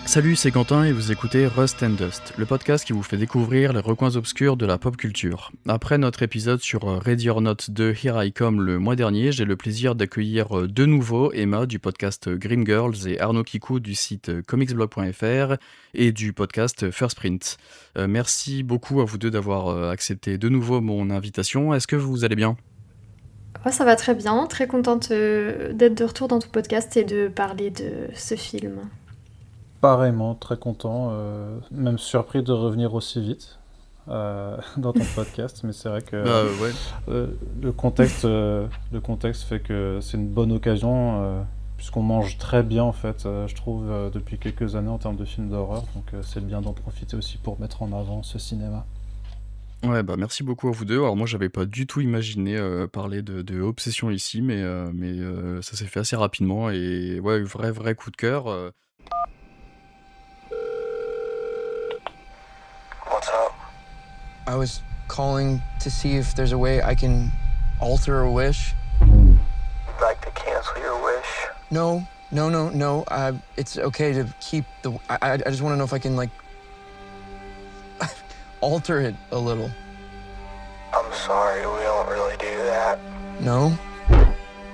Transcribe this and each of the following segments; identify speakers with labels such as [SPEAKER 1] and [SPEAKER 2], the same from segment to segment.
[SPEAKER 1] Salut, c'est Quentin et vous écoutez Rust and Dust, le podcast qui vous fait découvrir les recoins obscurs de la pop culture. Après notre épisode sur Ready or Not de Here I Come le mois dernier, j'ai le plaisir d'accueillir de nouveau Emma du podcast Grim Girls et Arnaud Kikou du site comicsblog.fr et du podcast First Print. Merci beaucoup à vous deux d'avoir accepté de nouveau mon invitation. Est-ce que vous allez bien ?
[SPEAKER 2] Moi, ça va très bien, très contente d'être de retour dans ton podcast et de parler de ce film.
[SPEAKER 3] Pareillement, très content, même surpris de revenir aussi vite dans ton podcast, mais c'est vrai que
[SPEAKER 1] Ouais.
[SPEAKER 3] le contexte fait que c'est une bonne occasion, puisqu'on mange très bien en fait, je trouve, depuis quelques années en termes de films d'horreur, donc c'est bien d'en profiter aussi pour mettre en avant ce cinéma.
[SPEAKER 1] Ouais, bah merci beaucoup à vous deux. Alors moi, j'avais pas du tout imaginé parler de Obsession ici, mais ça s'est fait assez rapidement et ouais, vrai coup de cœur.
[SPEAKER 4] What's up?
[SPEAKER 5] I was calling to see if there's a way I can alter a wish.
[SPEAKER 4] Like to cancel your wish?
[SPEAKER 5] No. It's okay to keep the. I just want to know if I can like alter it a little.
[SPEAKER 4] I'm sorry, we don't really do that.
[SPEAKER 5] No.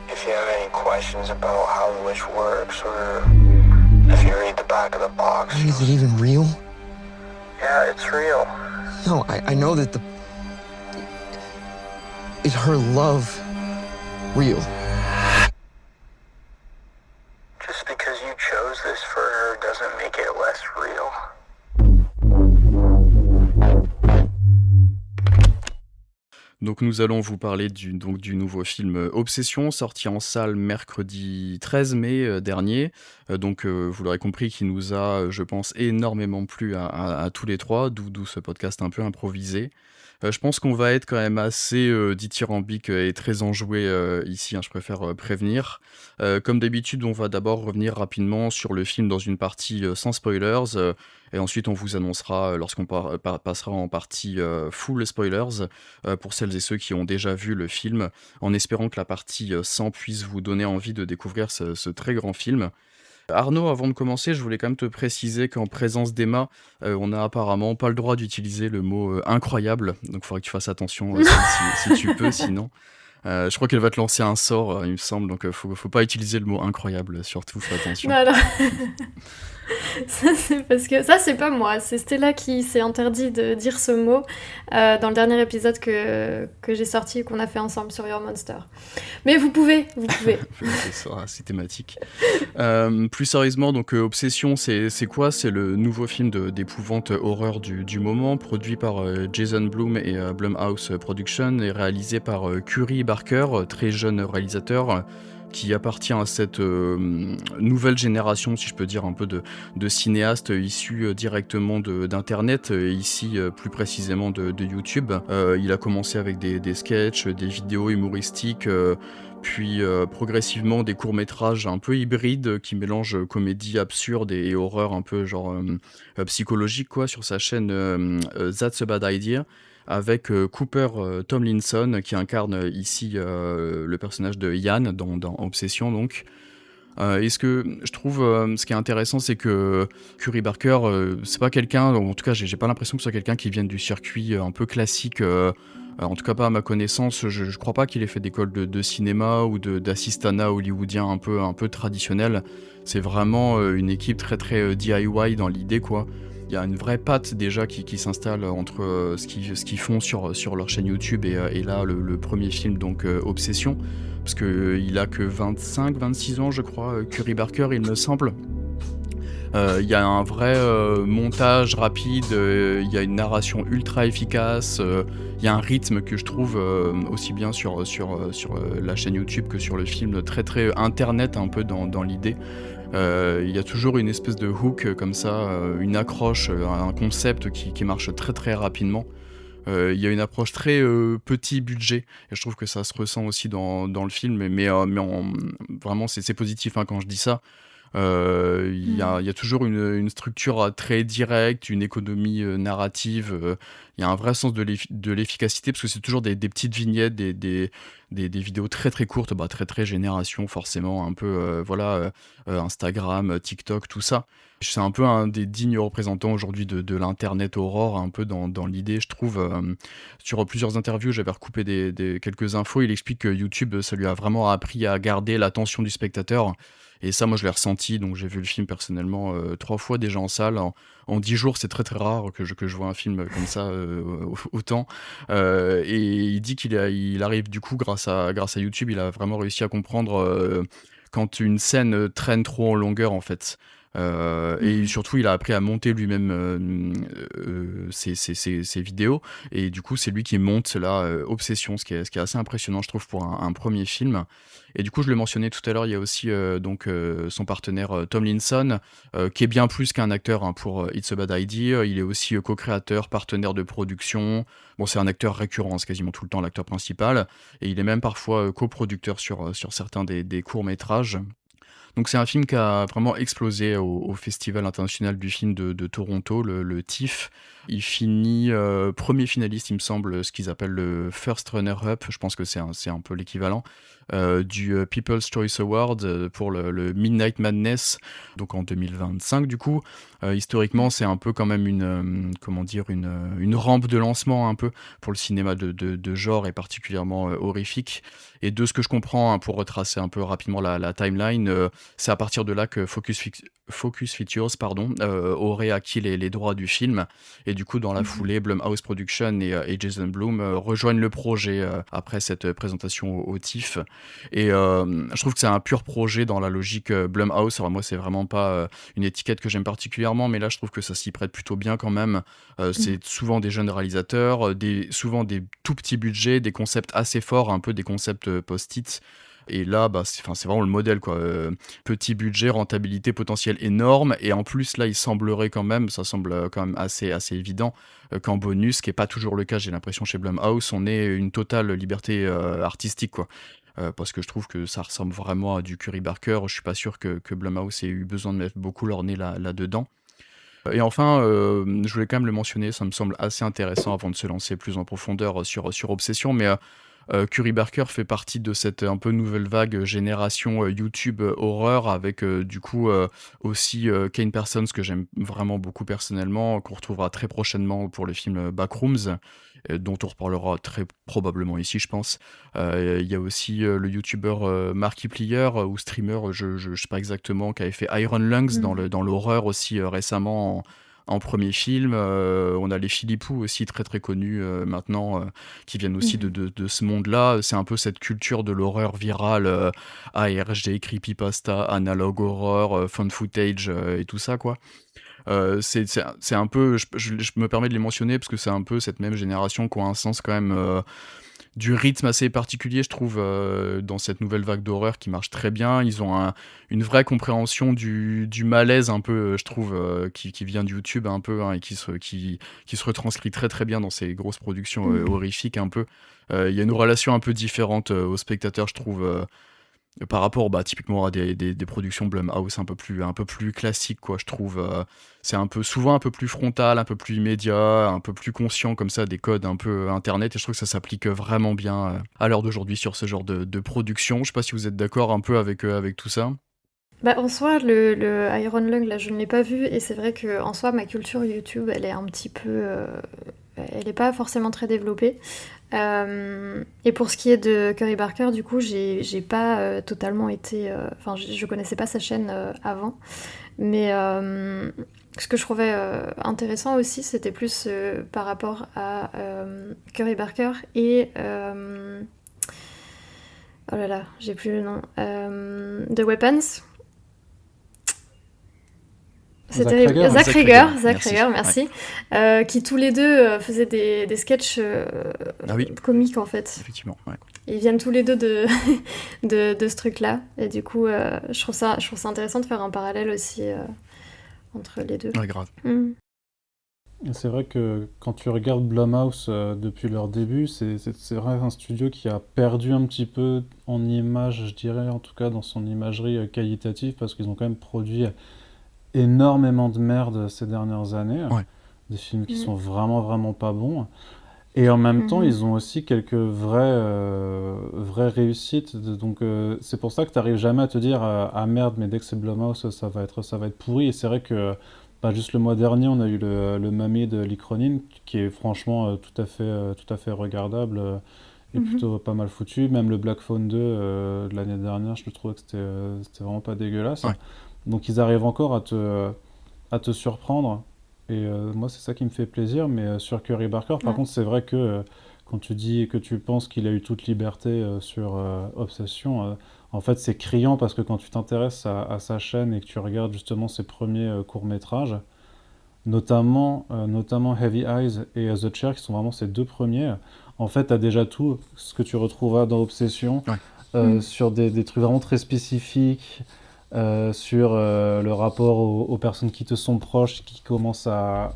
[SPEAKER 4] If you have any questions about how the wish works, or if you read the back of the box.
[SPEAKER 5] Is it even real?
[SPEAKER 4] Yeah, it's real.
[SPEAKER 5] No, I know that the. Is her love real?
[SPEAKER 4] Just because you chose this for her doesn't make it less real.
[SPEAKER 1] Donc nous allons vous parler du nouveau film Obsession, sorti en salle mercredi 13 mai dernier. Vous l'aurez compris, qui nous a, je pense, énormément plu à tous les trois, d'où ce podcast un peu improvisé. Je pense qu'on va être quand même assez dithyrambique et très enjoué ici, hein, je préfère prévenir. Comme d'habitude, on va d'abord revenir rapidement sur le film dans une partie sans spoilers, et ensuite on vous annoncera lorsqu'on passera en partie full spoilers pour celles et ceux qui ont déjà vu le film, en espérant que la partie sans puisse vous donner envie de découvrir ce très grand film. Arnaud, avant de commencer, je voulais quand même te préciser qu'en présence d'Emma, on n'a apparemment pas le droit d'utiliser le mot incroyable, donc il faudrait que tu fasses attention si tu peux, sinon. Je crois qu'elle va te lancer un sort, il me semble, donc faut pas utiliser le mot incroyable, surtout, fais attention.
[SPEAKER 2] Non, non. Ça, c'est parce que ça, c'est pas moi, c'est Stella qui s'est interdit de dire ce mot dans le dernier épisode que j'ai sorti et qu'on a fait ensemble sur Your Monster. Mais vous pouvez.
[SPEAKER 1] C'est ça, c'est thématique. Plus sérieusement, donc Obsession, c'est quoi ? C'est le nouveau film d'épouvante horreur du moment, produit par Jason Blum et Blumhouse Productions et réalisé par Curry Barker, très jeune réalisateur, qui appartient à cette nouvelle génération, si je peux dire, un peu de cinéastes issus directement d'internet, ici plus précisément de YouTube. Il a commencé avec des sketchs, des vidéos humoristiques, puis progressivement des courts-métrages un peu hybrides qui mélangent comédie absurde et horreur un peu genre psychologique, quoi, sur sa chaîne That's a Bad Idea, avec Cooper Tomlinson qui incarne ici le personnage de Ian dans Obsession, donc. Et ce que je trouve, ce qui est intéressant, c'est que Curry Barker, c'est pas quelqu'un, en tout cas j'ai pas l'impression que ce soit quelqu'un qui vienne du circuit un peu classique, en tout cas pas à ma connaissance. Je crois pas qu'il ait fait d'école de cinéma ou d'assistanat hollywoodien un peu traditionnel. C'est vraiment une équipe très DIY dans l'idée, quoi. Il y a une vraie patte déjà qui s'installe entre ce qu'ils font sur leur chaîne YouTube et là le premier film, donc Obsession, parce qu'il a que 25-26 ans, je crois, Curry Barker, il me semble. Il y a un vrai montage rapide, il y a une narration ultra efficace, il y a un rythme que je trouve aussi bien sur la chaîne YouTube que sur le film, très internet un peu dans l'idée. Il y a toujours une espèce de hook comme ça, une accroche, un concept qui marche très rapidement. Il y a une approche très petit budget, et je trouve que ça se ressent aussi dans le film, vraiment c'est positif, hein, quand je dis ça. Il y a toujours une structure très directe, une économie narrative, il y a un vrai sens de l'efficacité, parce que c'est toujours des petites vignettes, des vidéos très très courtes, très très génération forcément, un peu Instagram, TikTok, tout ça. C'est un peu un des dignes représentants aujourd'hui de l'internet aurore, un peu dans l'idée, je trouve. Sur plusieurs interviews, j'avais recoupé quelques infos. Il explique que YouTube, ça lui a vraiment appris à garder l'attention du spectateur. Et ça, moi, je l'ai ressenti. Donc, j'ai vu le film personnellement 3 fois déjà en salle. En 10 jours, c'est très très rare que je vois un film comme ça autant. Et il dit il arrive du coup, grâce à YouTube, il a vraiment réussi à comprendre quand une scène traîne trop en longueur, en fait. Et surtout, il a appris à monter lui-même ses vidéos. Et du coup, c'est lui qui monte là, Obsession, ce qui est assez impressionnant, je trouve, pour un premier film. Et du coup, je le mentionnais tout à l'heure, il y a aussi son partenaire Tomlinson, qui est bien plus qu'un acteur pour It's a Bad Idea. Il est aussi co-créateur, partenaire de production. Bon, c'est un acteur récurrent, c'est quasiment tout le temps l'acteur principal. Et il est même parfois coproducteur sur certains des courts-métrages. Donc c'est un film qui a vraiment explosé au Festival international du film de Toronto, le TIFF. Il finit premier finaliste, il me semble, ce qu'ils appellent le First Runner-Up, je pense que c'est un peu l'équivalent, du People's Choice Award pour le Midnight Madness, donc en 2025 du coup. Historiquement, c'est un peu quand même une rampe de lancement un peu pour le cinéma de genre et particulièrement horrifique. Et de ce que je comprends, pour retracer un peu rapidement la timeline, c'est à partir de là que Focus Features aurait acquis les droits du film. Et du coup, dans la foulée, Blumhouse Productions et Jason Blum rejoignent le projet après cette présentation au TIFF. Et je trouve que c'est un pur projet dans la logique Blumhouse. Alors moi, c'est vraiment pas une étiquette que j'aime particulièrement, mais là, je trouve que ça s'y prête plutôt bien quand même. C'est souvent des jeunes réalisateurs, souvent des tout petits budgets, des concepts assez forts, un peu des concepts post-it. Et là, c'est vraiment le modèle, quoi. Petit budget, rentabilité potentielle énorme. Et en plus, là, ça semble quand même assez évident qu'en bonus, ce qui n'est pas toujours le cas, j'ai l'impression, chez Blumhouse, on ait une totale liberté artistique, quoi. Parce que je trouve que ça ressemble vraiment à du Curry Barker. Je suis pas sûr que Blumhouse ait eu besoin de mettre beaucoup leur nez là-dedans. Et enfin, je voulais quand même le mentionner, ça me semble assez intéressant avant de se lancer plus en profondeur sur Obsession, mais Curry Barker fait partie de cette un peu nouvelle vague génération YouTube horreur, avec du coup aussi Kane Parsons, que j'aime vraiment beaucoup personnellement, qu'on retrouvera très prochainement pour le film Backrooms, dont on reparlera très probablement ici, je pense. Il y a aussi le youtubeur Markiplier, ou streamer, je sais pas exactement, qui avait fait Iron Lungs dans l'horreur aussi récemment, en premier film. On a les Philippou aussi, très très connus maintenant, qui viennent aussi de ce monde-là. C'est un peu cette culture de l'horreur virale, ARG, creepypasta, analog horror, found footage et tout ça, quoi. C'est un peu, je me permets de les mentionner parce que c'est un peu cette même génération qui a un sens quand même du rythme assez particulier, je trouve, dans cette nouvelle vague d'horreur qui marche très bien. Ils ont une vraie compréhension du malaise un peu, je trouve, qui vient de YouTube un peu, et qui se retranscrit très très bien dans ces grosses productions horrifiques un peu. Il y a une relation un peu différente au spectateur, je trouve, par rapport typiquement à des productions Blumhouse un peu plus classiques, quoi, je trouve. C'est souvent un peu plus frontal, un peu plus immédiat, un peu plus conscient comme ça des codes un peu internet, et je trouve que ça s'applique vraiment bien à l'heure d'aujourd'hui sur ce genre de production. Je sais pas si vous êtes d'accord un peu avec tout ça.
[SPEAKER 2] En soi, le Iron Lung, là, je ne l'ai pas vu, et c'est vrai que en soi, ma culture YouTube, elle est un petit peu... elle n'est pas forcément très développée. Et pour ce qui est de Curry Barker, du coup, j'ai pas totalement été... Enfin, je connaissais pas sa chaîne avant. Mais ce que je trouvais intéressant aussi, c'était plus par rapport à Curry Barker et... oh là là, j'ai plus le nom. The Weapons. C'est terrible. Zach Cregger, merci. Ouais. Qui tous les deux faisaient des sketchs comiques, en fait.
[SPEAKER 1] Effectivement, ouais.
[SPEAKER 2] Ils viennent tous les deux de ce truc-là. Et du coup, je trouve ça intéressant de faire un parallèle aussi entre les deux.
[SPEAKER 1] Ouais, grave.
[SPEAKER 3] C'est vrai que quand tu regardes Blumhouse depuis leur début, c'est vrai un studio qui a perdu un petit peu en image, je dirais, en tout cas dans son imagerie qualitative, parce qu'ils ont quand même produit énormément de merde ces dernières années, des films qui sont vraiment vraiment pas bons, Et en même temps,
[SPEAKER 2] Mhm.
[SPEAKER 3] ils ont aussi quelques vraies réussites. Donc, c'est pour ça que tu n'arrives jamais à te dire ah merde, mais dès que c'est Blumhouse, ça va être pourri. Et c'est vrai que bah, juste le mois dernier, on a eu le Mamie de Lee Cronin, qui est franchement tout à fait regardable et
[SPEAKER 2] Mhm.
[SPEAKER 3] plutôt pas mal foutu. Même le Black Phone 2 de l'année dernière, je trouve que c'était vraiment pas dégueulasse.
[SPEAKER 1] Ouais.
[SPEAKER 3] Donc, ils arrivent encore à te surprendre. Et moi, c'est ça qui me fait plaisir. Mais sur Curry Barker, par
[SPEAKER 2] Ouais.
[SPEAKER 3] contre, c'est vrai que quand tu dis que tu penses qu'il a eu toute liberté sur Obsession, en fait, c'est criant parce que quand tu t'intéresses à sa chaîne et que tu regardes justement ses premiers courts-métrages, notamment Heavy Eyes et The Chair, qui sont vraiment ses deux premiers, en fait, tu as déjà tout ce que tu retrouveras dans Obsession
[SPEAKER 1] Ouais.
[SPEAKER 2] Mhm.
[SPEAKER 3] sur des trucs vraiment très spécifiques, sur le rapport aux personnes qui te sont proches, qui commencent à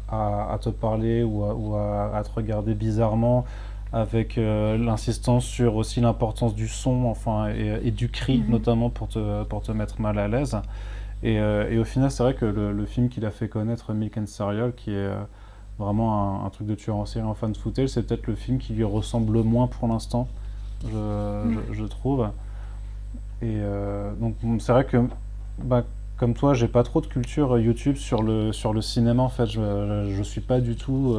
[SPEAKER 3] te parler ou à te regarder bizarrement, avec l'insistance sur aussi l'importance du son, enfin, et du cri,
[SPEAKER 2] Mhm.
[SPEAKER 3] notamment pour te mettre mal à l'aise. Et au final, c'est vrai que le film qu'il a fait connaître, Milk and Serial, qui est vraiment un truc de tueur en série en fan footage, c'est peut-être le film qui lui ressemble le moins pour l'instant,
[SPEAKER 2] Ouais.
[SPEAKER 3] je trouve. Et donc c'est vrai que bah, comme toi, j'ai pas trop de culture YouTube sur le cinéma en fait. Je suis pas du tout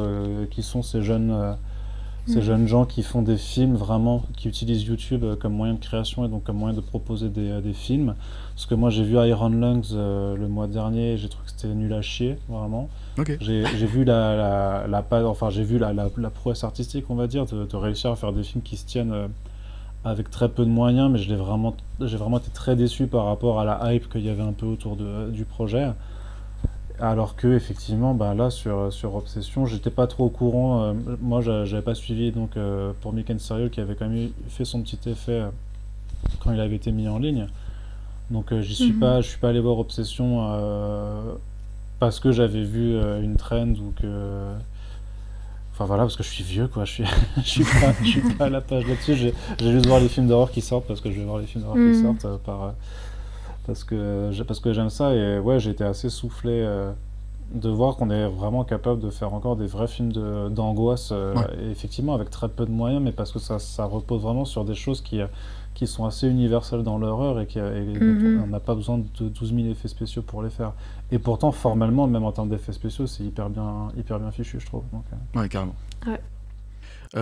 [SPEAKER 3] qui sont ces
[SPEAKER 2] Mhm.
[SPEAKER 3] jeunes gens qui font des films vraiment, qui utilisent YouTube comme moyen de création et donc comme moyen de proposer des films. Parce que moi j'ai vu Iron Lungs le mois dernier et j'ai trouvé que c'était nul à chier, vraiment.
[SPEAKER 1] Ok.
[SPEAKER 3] J'ai vu enfin j'ai vu la prouesse artistique, on va dire, de réussir à faire des films qui se tiennent avec très peu de moyens, mais j'ai vraiment été très déçu par rapport à la hype qu'il y avait un peu autour du projet. Alors que effectivement, bah là sur Obsession, j'étais pas trop au courant. Moi, j'avais pas suivi donc pour Mick and Serial qui avait quand même fait son petit effet quand il avait été mis en ligne. Donc
[SPEAKER 2] Mhm.
[SPEAKER 3] je suis pas allé voir Obsession parce que j'avais vu une trend ou que enfin voilà, parce que je suis vieux, quoi. Je suis pas à la page là-dessus. J'ai juste voir les films d'horreur qui sortent parce que je vais voir les films d'horreur qui
[SPEAKER 2] Mhm.
[SPEAKER 3] sortent parce que j'aime ça. Et ouais, j'ai été assez soufflé de voir qu'on est vraiment capable de faire encore des vrais films d'angoisse,
[SPEAKER 1] Ouais.
[SPEAKER 3] et effectivement avec très peu de moyens, mais parce que ça repose vraiment sur des choses qui sont assez universelles dans l'horreur et dont on
[SPEAKER 2] Mhm.
[SPEAKER 3] n'a pas besoin de 12 000 effets spéciaux pour les faire. Et pourtant, formellement, même en termes d'effets spéciaux, c'est hyper bien fichu, je trouve. Donc,
[SPEAKER 1] Ouais, carrément.
[SPEAKER 2] Ouais.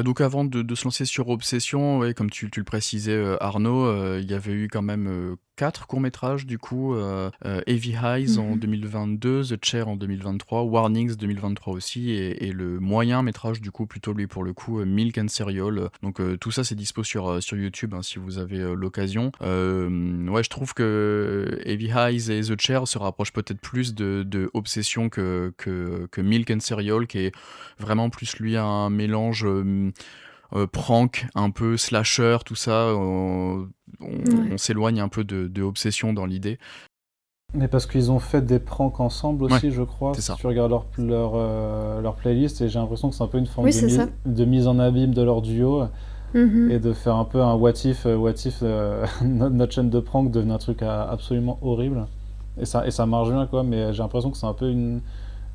[SPEAKER 1] Donc avant de se lancer sur Obsession, ouais, comme tu le précisais, Arnaud, il y avait eu quand même 4 courts-métrages du coup, Heavy Eyes en
[SPEAKER 2] Mhm.
[SPEAKER 1] 2022, The Chair en 2023, Warnings 2023 aussi, et le moyen-métrage du coup, plutôt lui pour le coup, Milk and Serial. Donc tout ça c'est dispo sur YouTube hein, si vous avez l'occasion. Ouais, je trouve que Heavy Eyes et The Chair se rapprochent peut-être plus de Obsession que Milk and Serial, qui est vraiment plus lui un mélange prank, un peu slasher, tout ça. On
[SPEAKER 2] Ouais.
[SPEAKER 1] s'éloigne un peu de Obsession dans l'idée.
[SPEAKER 3] mais parce qu'ils ont fait des pranks ensemble
[SPEAKER 1] Ouais,
[SPEAKER 3] aussi, je crois,
[SPEAKER 1] c'est
[SPEAKER 3] si
[SPEAKER 1] ça.
[SPEAKER 3] tu regardes leur playlist, et j'ai l'impression que c'est un peu une forme
[SPEAKER 2] Oui, c'est ça.
[SPEAKER 3] de mise en abîme de leur duo, et
[SPEAKER 2] Mhm.
[SPEAKER 3] de faire un peu un what if notre chaîne de prank devenait un truc absolument horrible. Et ça marche bien, quoi, mais j'ai l'impression que c'est un peu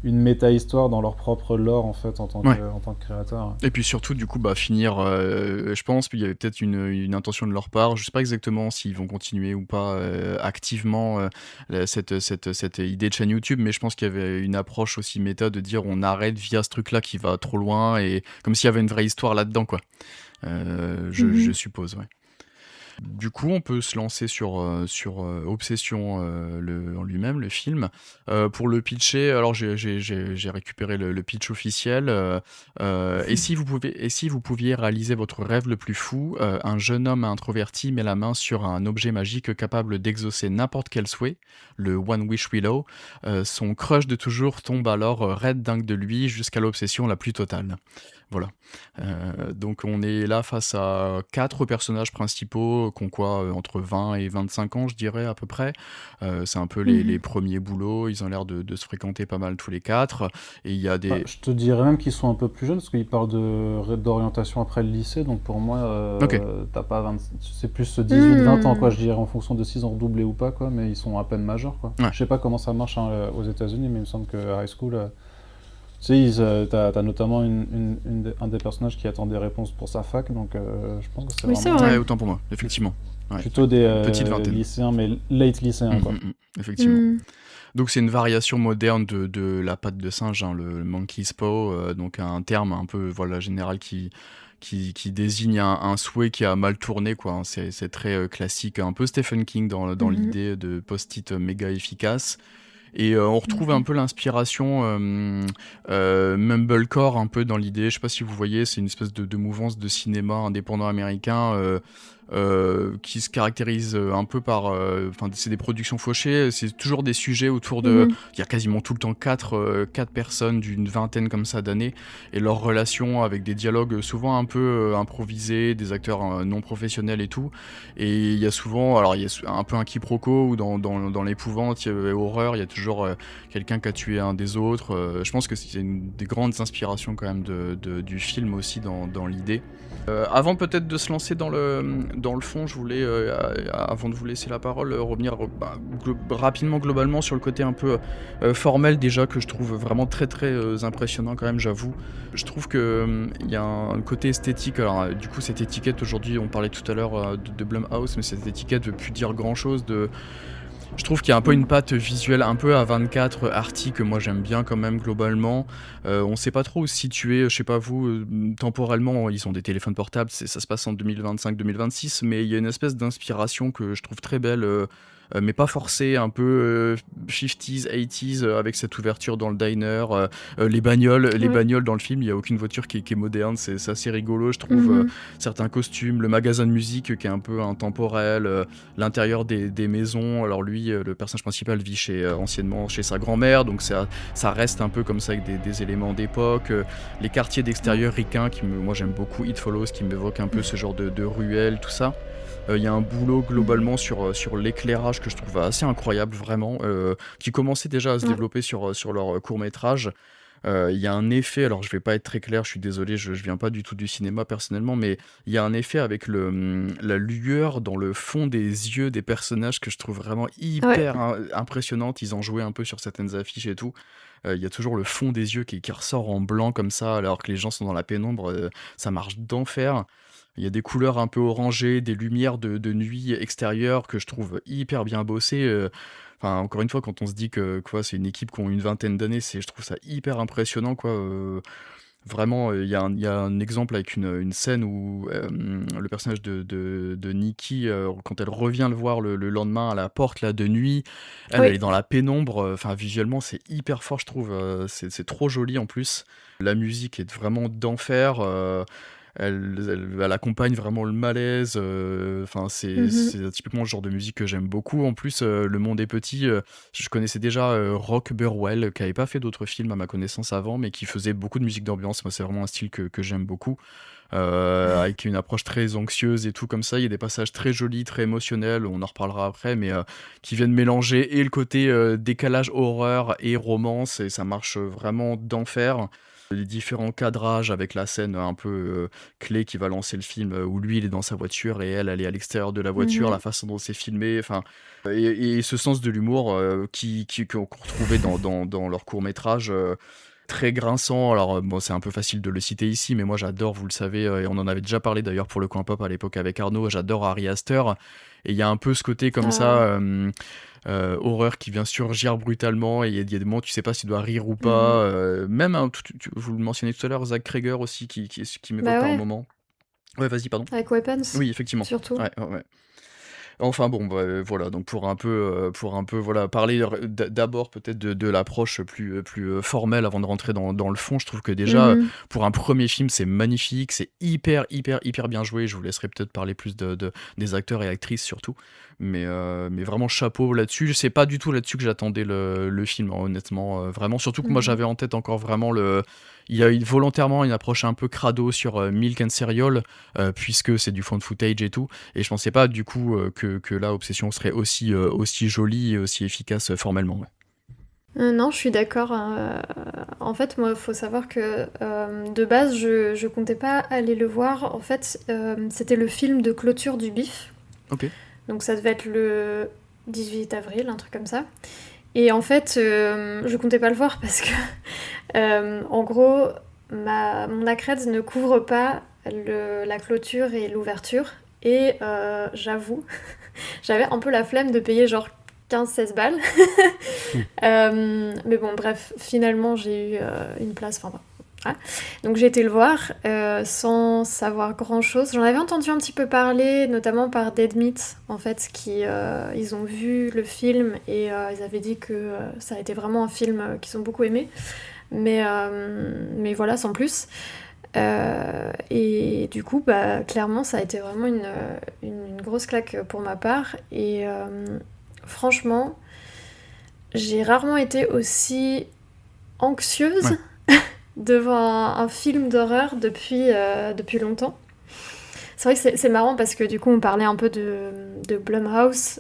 [SPEAKER 3] une méta-histoire dans leur propre lore, en fait,
[SPEAKER 1] Ouais.
[SPEAKER 3] en tant que créateur.
[SPEAKER 1] Et puis surtout, du coup, bah, finir, je pense qu'il y avait peut-être une intention de leur part. Je sais pas exactement s'ils vont continuer ou pas activement cette idée de chaîne YouTube, mais je pense qu'il y avait une approche aussi méta de dire on arrête via ce truc-là qui va trop loin, et comme s'il y avait une vraie histoire là-dedans, quoi. Je
[SPEAKER 2] Mhm.
[SPEAKER 1] suppose, ouais. Du coup, on peut se lancer sur Obsession en lui-même, le film. Pour le pitcher, alors j'ai récupéré le pitch officiel. Et si vous pouviez réaliser votre rêve le plus fou, un jeune homme introverti met la main sur un objet magique capable d'exaucer n'importe quel souhait, le One Wish Willow. Son crush de toujours tombe alors raide dingue de lui jusqu'à l'obsession la plus totale. Voilà. Donc on est là face à 4 personnages principaux qui ont quoi, entre 20 et 25 ans, je dirais à peu près. C'est un peu les
[SPEAKER 2] Mhm.
[SPEAKER 1] premiers boulots, ils ont l'air de se fréquenter pas mal tous les 4. Et il y a
[SPEAKER 3] Bah,
[SPEAKER 1] des...
[SPEAKER 3] je te dirais même qu'ils sont un peu plus jeunes, parce qu'ils parlent d'orientation après le lycée, donc pour moi,
[SPEAKER 1] Ok,
[SPEAKER 3] t'as pas 20 c'est plus 18-20 ans, quoi,
[SPEAKER 2] Mhm.
[SPEAKER 3] je dirais, en fonction de s'ils ont redoublé ou pas, quoi, mais ils sont à peine majeurs, quoi.
[SPEAKER 1] ouais.
[SPEAKER 3] Je sais pas comment ça marche hein, aux États-Unis, mais il me semble que à high school, Tu sais, t'as notamment un des personnages qui attend des réponses pour sa fac, donc je pense que c'est
[SPEAKER 2] Oui, c'est
[SPEAKER 3] vraiment
[SPEAKER 2] vrai.
[SPEAKER 1] Ouais, autant pour moi, effectivement. Ouais.
[SPEAKER 3] plutôt des
[SPEAKER 1] Petite vingtaine.
[SPEAKER 3] lycéens, mais late lycéens, quoi.
[SPEAKER 1] Effectivement.
[SPEAKER 2] Mm.
[SPEAKER 1] Donc c'est une variation moderne de la patte de singe, hein, le monkey's paw, donc un terme un peu voilà, général qui désigne un souhait qui a mal tourné, quoi, hein. C'est très classique, un peu Stephen King dans
[SPEAKER 2] Mhm.
[SPEAKER 1] l'idée de post-it méga efficace. Et on retrouve un peu l'inspiration Mumblecore un peu dans l'idée, je sais pas si vous voyez, c'est une espèce de mouvance de cinéma indépendant américain qui se caractérise un peu par... Enfin, c'est des productions fauchées, c'est toujours des sujets autour de...
[SPEAKER 2] Mhm.
[SPEAKER 1] Il y a quasiment tout le temps quatre personnes d'une vingtaine comme ça d'années, et leurs relations avec des dialogues souvent un peu improvisés, des acteurs non professionnels et tout. Et il y a souvent, alors il y a un peu un quiproquo, ou dans l'épouvante et horreur, il y a toujours quelqu'un qui a tué un des autres. Je pense que c'est une des grandes inspirations quand même du film aussi dans l'idée. Avant peut-être de se lancer dans le fond, je voulais, avant de vous laisser la parole, revenir rapidement globalement sur le côté un peu formel déjà, que je trouve vraiment très très impressionnant quand même, j'avoue. Je trouve que il y a un côté esthétique. Alors du coup cette étiquette aujourd'hui, on parlait tout à l'heure de Blumhouse, mais cette étiquette veut plus dire grand chose. Je trouve qu'il y a un peu une patte visuelle un peu A24 arty que moi j'aime bien quand même globalement. On sait pas trop où se situer, je sais pas vous, temporellement, ils ont des téléphones portables, ça se passe en 2025-2026, mais il y a une espèce d'inspiration que je trouve très belle, mais pas forcée, un peu 50s, 80s, avec cette ouverture dans le diner, les bagnoles dans le film, il y a aucune voiture qui est moderne, c'est assez rigolo, je trouve.
[SPEAKER 2] Mhm.
[SPEAKER 1] Certains costumes, le magasin de musique qui est un peu intemporel, l'intérieur des maisons. Alors lui, le personnage principal vit anciennement chez sa grand-mère, donc ça reste un peu comme ça avec des éléments d'époque. Les quartiers d'extérieur ricains, moi j'aime beaucoup It Follows, qui m'évoque un peu ce genre de ruelles, tout ça. Il y a un boulot globalement sur l'éclairage que je trouve assez incroyable, vraiment, qui commençait déjà à se
[SPEAKER 2] Ouais.
[SPEAKER 1] développer sur leur court-métrage. Il y a un effet, alors je vais pas être très clair, je suis désolé, je viens pas du tout du cinéma personnellement, mais il y a un effet avec la lueur dans le fond des yeux des personnages que je trouve vraiment
[SPEAKER 2] Ouais.
[SPEAKER 1] hyper impressionnante. Ils ont joué un peu sur certaines affiches et tout. Il y a toujours le fond des yeux qui ressort en blanc comme ça, alors que les gens sont dans la pénombre. Ça marche d'enfer. Il y a des couleurs un peu orangées, des lumières de nuit extérieures que je trouve hyper bien bossées. Enfin, encore une fois, quand on se dit que quoi, c'est une équipe qui a une vingtaine d'années, je trouve ça hyper impressionnant, quoi. Vraiment, il y a un exemple avec une scène où le personnage de Nikki, quand elle revient le voir le lendemain à la porte là, de nuit, elle
[SPEAKER 2] Oui.
[SPEAKER 1] est dans la pénombre. Enfin, visuellement, c'est hyper fort, je trouve. C'est trop joli en plus. La musique est vraiment d'enfer. Elle accompagne vraiment le malaise. Enfin,
[SPEAKER 2] Mhm.
[SPEAKER 1] c'est typiquement le genre de musique que j'aime beaucoup. En plus, Le Monde est petit. Je connaissais déjà Rock Burwell, qui n'avait pas fait d'autres films à ma connaissance avant, mais qui faisait beaucoup de musique d'ambiance. Moi, c'est vraiment un style que j'aime beaucoup. Avec une approche très anxieuse et tout comme ça. Il y a des passages très jolis, très émotionnels, on en reparlera après, mais qui viennent mélanger et le côté décalage horreur et romance, et ça marche vraiment d'enfer. Les différents cadrages avec la scène un peu clé qui va lancer le film, où lui il est dans sa voiture et elle est à l'extérieur de la voiture, la
[SPEAKER 2] Mhm.
[SPEAKER 1] façon dont c'est filmé, enfin, et ce sens de l'humour qu'on retrouvait dans leur court métrage, très grinçant. Alors bon, c'est un peu facile de le citer ici, mais moi j'adore, vous le savez, et on en avait déjà parlé d'ailleurs pour le Coin Pop à l'époque avec Arnaud, j'adore Ari Aster, et il y a un peu ce côté comme ça,
[SPEAKER 2] Ah.
[SPEAKER 1] horreur qui vient surgir brutalement, et il y a des moments où tu sais pas s'il doit rire ou
[SPEAKER 2] Mhm.
[SPEAKER 1] pas. Même vous le mentionnez tout à l'heure, Zach Cregger aussi qui m'évoque
[SPEAKER 2] Bah
[SPEAKER 1] par un
[SPEAKER 2] ouais,
[SPEAKER 1] moment. Ouais, vas-y, pardon.
[SPEAKER 2] avec Weapons,
[SPEAKER 1] Oui, effectivement.
[SPEAKER 2] surtout.
[SPEAKER 1] Ouais, ouais, ouais. Enfin bon, bah, voilà, donc pour un peu voilà, parler d'abord peut-être de l'approche plus formelle avant de rentrer dans le fond, je trouve que déjà,
[SPEAKER 2] Mhm.
[SPEAKER 1] pour un premier film, c'est magnifique, c'est hyper, hyper, hyper bien joué. Je vous laisserai peut-être parler plus des acteurs et actrices surtout, mais vraiment chapeau là-dessus. C'est pas du tout là-dessus que j'attendais le film, hein, honnêtement, vraiment. Surtout que moi,
[SPEAKER 2] Mhm.
[SPEAKER 1] j'avais en tête encore vraiment il y a volontairement une approche un peu crado sur Milk and Cereal, puisque c'est du found footage et tout. Et je pensais pas du coup que là Obsession serait aussi jolie et aussi efficace formellement. Ouais.
[SPEAKER 2] Non, je suis d'accord. En fait, moi, il faut savoir que de base, je comptais pas aller le voir. En fait, c'était le film de clôture du BIF.
[SPEAKER 1] Ok.
[SPEAKER 2] Donc ça devait être le 18 avril, un truc comme ça. Et en fait, je comptais pas le voir parce que, en gros, mon Acred ne couvre pas la clôture et l'ouverture. Et j'avoue, j'avais un peu la flemme de payer genre 15-16 balles. Mais bon, bref, finalement, j'ai eu une place. Enfin, bon, voilà. Donc j'ai été le voir sans savoir grand-chose. J'en avais entendu un petit peu parler, notamment par Dead Meat, en fait, ils ont vu le film et ils avaient dit que ça a été vraiment un film qu'ils ont beaucoup aimé. Mais voilà, sans plus. Et du coup, bah, clairement, ça a été vraiment une grosse claque pour ma part. Et franchement, j'ai rarement été aussi anxieuse devant un film d'horreur depuis longtemps. C'est vrai que c'est marrant parce que du coup on parlait un peu de Blumhouse,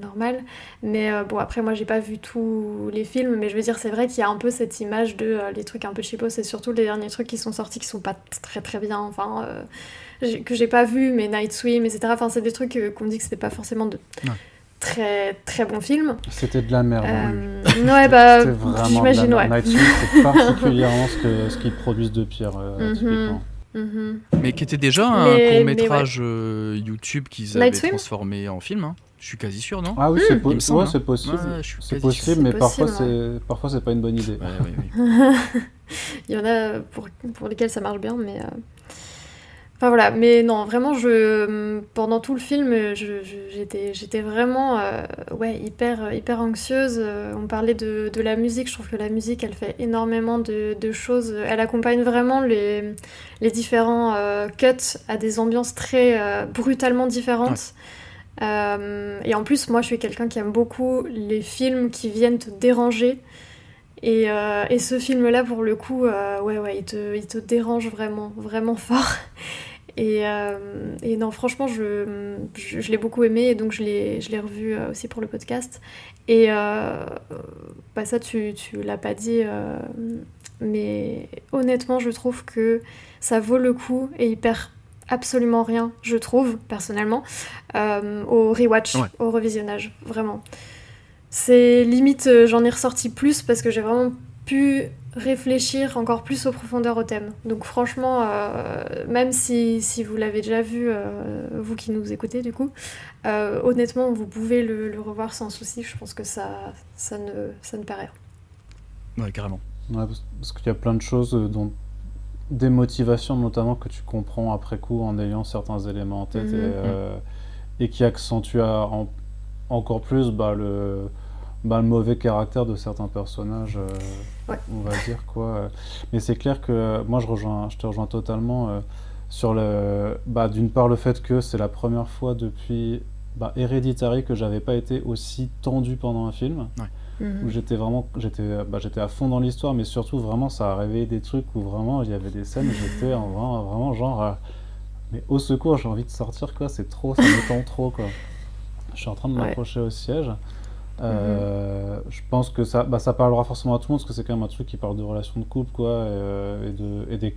[SPEAKER 2] normal, mais bon après moi j'ai pas vu tous les films, mais je veux dire c'est vrai qu'il y a un peu cette image de les trucs un peu cheapos, c'est surtout les derniers trucs qui sont sortis qui sont pas très très bien, enfin que j'ai pas vu, mais Night Swim, etc. Enfin c'est des trucs qu'on dit que c'était pas forcément de très très bons films.
[SPEAKER 3] C'était de la merde.
[SPEAKER 2] Ouais bah
[SPEAKER 3] C'était vraiment
[SPEAKER 2] j'imagine,
[SPEAKER 3] de la
[SPEAKER 2] ouais.
[SPEAKER 3] merde. Night Swim, c'est particulièrement ce qu'ils produisent de pire, typiquement.
[SPEAKER 1] Mais qui était déjà un
[SPEAKER 2] Mais
[SPEAKER 1] court-métrage YouTube qu'ils avaient
[SPEAKER 2] Night Swim
[SPEAKER 1] transformé en film, hein. Je suis quasi sûr, non?
[SPEAKER 3] Ah oui,
[SPEAKER 1] Il me semble,
[SPEAKER 3] ouais,
[SPEAKER 1] hein.
[SPEAKER 3] c'est possible.
[SPEAKER 1] Ouais, je suis
[SPEAKER 3] C'est
[SPEAKER 1] quasi
[SPEAKER 3] possible,
[SPEAKER 1] sûr.
[SPEAKER 3] mais
[SPEAKER 2] C'est
[SPEAKER 3] parfois
[SPEAKER 2] possible,
[SPEAKER 3] parfois c'est pas une bonne idée.
[SPEAKER 1] Ouais.
[SPEAKER 2] Il y en a pour lesquels ça marche bien, mais enfin voilà, mais non, vraiment, pendant tout le film, j'étais vraiment hyper anxieuse. On parlait de la musique, je trouve que la musique, elle fait énormément de choses. Elle accompagne vraiment les différents cuts à des ambiances très brutalement différentes. Et en plus, moi, je suis quelqu'un qui aime beaucoup les films qui viennent te déranger. Et ce film-là, pour le coup, il te dérange vraiment, vraiment fort. Et non, franchement, je l'ai beaucoup aimé et donc je l'ai revu aussi pour le podcast. Et bah ça, tu l'as pas dit, mais honnêtement, je trouve que ça vaut le coup et il perd absolument rien, je trouve, personnellement, au rewatch, au revisionnage, vraiment. C'est limite, j'en ai ressorti plus parce que j'ai vraiment pu réfléchir encore plus aux profondeurs au thème. Donc franchement, même si vous l'avez déjà vu, vous qui nous écoutez du coup, honnêtement, vous pouvez le revoir sans souci. Je pense que ça ne perd rien.
[SPEAKER 1] Ouais, carrément.
[SPEAKER 3] Ouais, parce qu'il y a plein de choses dont des motivations notamment que tu comprends après coup en ayant certains éléments en tête et qui accentuent encore plus le mauvais caractère de certains personnages, on va dire quoi. Mais c'est clair que moi je te rejoins totalement sur d'une part le fait que c'est la première fois depuis Hereditary que j'avais pas été aussi tendu pendant un film. Où j'étais à fond dans l'histoire, mais surtout vraiment ça a réveillé des trucs où vraiment il y avait des scènes où j'étais vraiment genre mais au secours, j'ai envie de sortir quoi, c'est trop, ça me tend trop quoi. Je suis en train de m'accrocher au siège. Je pense que ça parlera forcément à tout le monde parce que c'est quand même un truc qui parle de relations de couple quoi,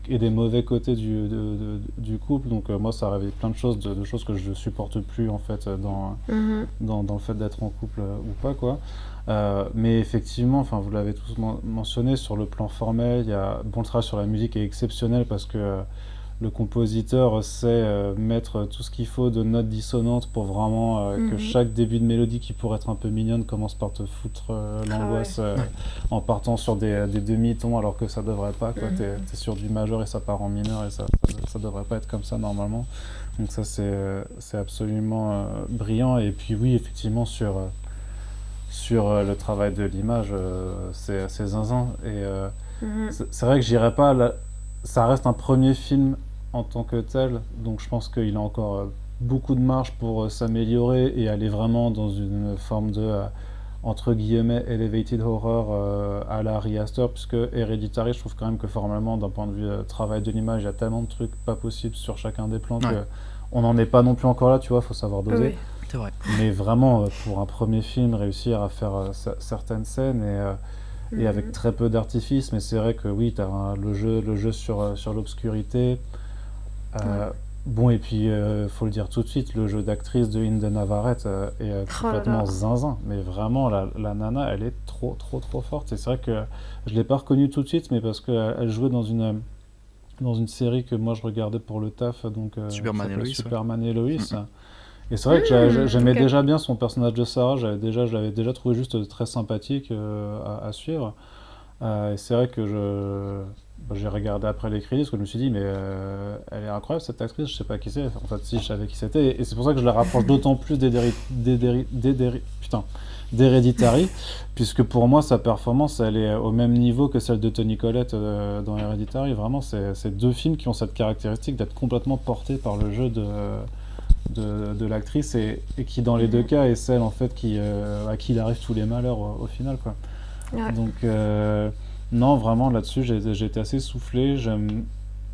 [SPEAKER 3] et des mauvais côtés du couple. Donc moi ça réveille plein de choses, de choses que je supporte plus en fait dans le fait d'être en couple ou pas quoi. Mais effectivement, enfin vous l'avez tous mentionné sur le plan formel, le travail sur la musique est exceptionnel parce que le compositeur sait mettre tout ce qu'il faut de notes dissonantes pour vraiment que chaque début de mélodie qui pourrait être un peu mignonne commence par te foutre l'angoisse en partant sur des demi-tons alors que ça devrait pas quoi. T'es sur du majeur et ça part en mineur et ça devrait pas être comme ça normalement. Donc ça c'est absolument brillant. Et puis oui, effectivement sur le travail de l'image, c'est assez zinzin. Et c'est vrai que j'irais pas ça reste un premier film en tant que tel, donc je pense qu'il a encore beaucoup de marge pour s'améliorer et aller vraiment dans une forme de entre guillemets elevated horror à la Ari Aster, puisque Hereditary, je trouve quand même que formellement d'un point de vue travail de l'image, il y a tellement de trucs pas possibles sur chacun des plans que on n'en est pas non plus encore là, tu vois, faut savoir doser.
[SPEAKER 1] C'est vrai.
[SPEAKER 3] Mais vraiment pour un premier film réussir à faire certaines scènes et avec très peu d'artifice, mais c'est vrai que oui, tu as le jeu sur l'obscurité. Bon, et puis, faut le dire tout de suite, le jeu d'actrice de Inde Navarrete est
[SPEAKER 2] Oh là
[SPEAKER 3] complètement
[SPEAKER 2] là.
[SPEAKER 3] zinzin. Mais vraiment, la nana, elle est trop, trop, trop forte. Et c'est vrai que je l'ai pas reconnue tout de suite, mais parce qu'elle elle jouait dans une série que moi je regardais pour le taf, donc qui
[SPEAKER 1] Superman et
[SPEAKER 3] s'appelait
[SPEAKER 1] Lois, ouais.
[SPEAKER 3] Superman et Lois.
[SPEAKER 1] Mm,
[SPEAKER 3] Et c'est vrai que j'aimais
[SPEAKER 2] Ok.
[SPEAKER 3] déjà bien son personnage de Sarah, je l'avais déjà trouvé juste très sympathique à suivre. Et c'est vrai que j'ai regardé après les crédits parce que je me suis dit, mais elle est incroyable cette actrice, je sais pas qui c'est. En fait, si, je savais qui c'était. Et c'est pour ça que je la rapproche d'autant plus putain, d'Hereditary, puisque pour moi, sa performance, elle est au même niveau que celle de Toni Collette dans Hereditary. Vraiment, c'est deux films qui ont cette caractéristique d'être complètement portés par le jeu de l'actrice et qui, dans les deux
[SPEAKER 2] Mhm.
[SPEAKER 3] cas, est celle en fait à qui il arrive tous les malheurs au final, quoi.
[SPEAKER 2] Ouais.
[SPEAKER 3] Donc, non, vraiment là-dessus, j'ai été assez soufflé.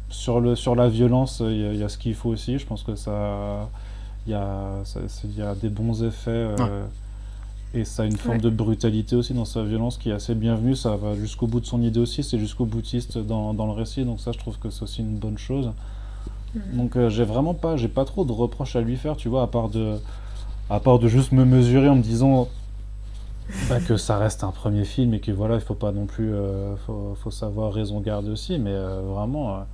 [SPEAKER 3] Sur la violence, il y a ce qu'il faut aussi. Je pense que il y a des bons effets
[SPEAKER 1] Ouais.
[SPEAKER 3] et ça a une forme
[SPEAKER 2] Ouais.
[SPEAKER 3] de brutalité aussi dans sa violence qui est assez bienvenue. Ça va jusqu'au bout de son idée aussi, c'est jusqu'au boutiste dans le récit. Donc ça, je trouve que c'est aussi une bonne chose.
[SPEAKER 2] Mhm.
[SPEAKER 3] Donc j'ai pas trop de reproches à lui faire, tu vois, à part de juste me mesurer en me disant bah, que ça reste un premier film et que voilà, il faut pas non plus, faut savoir raison garder aussi, mais vraiment,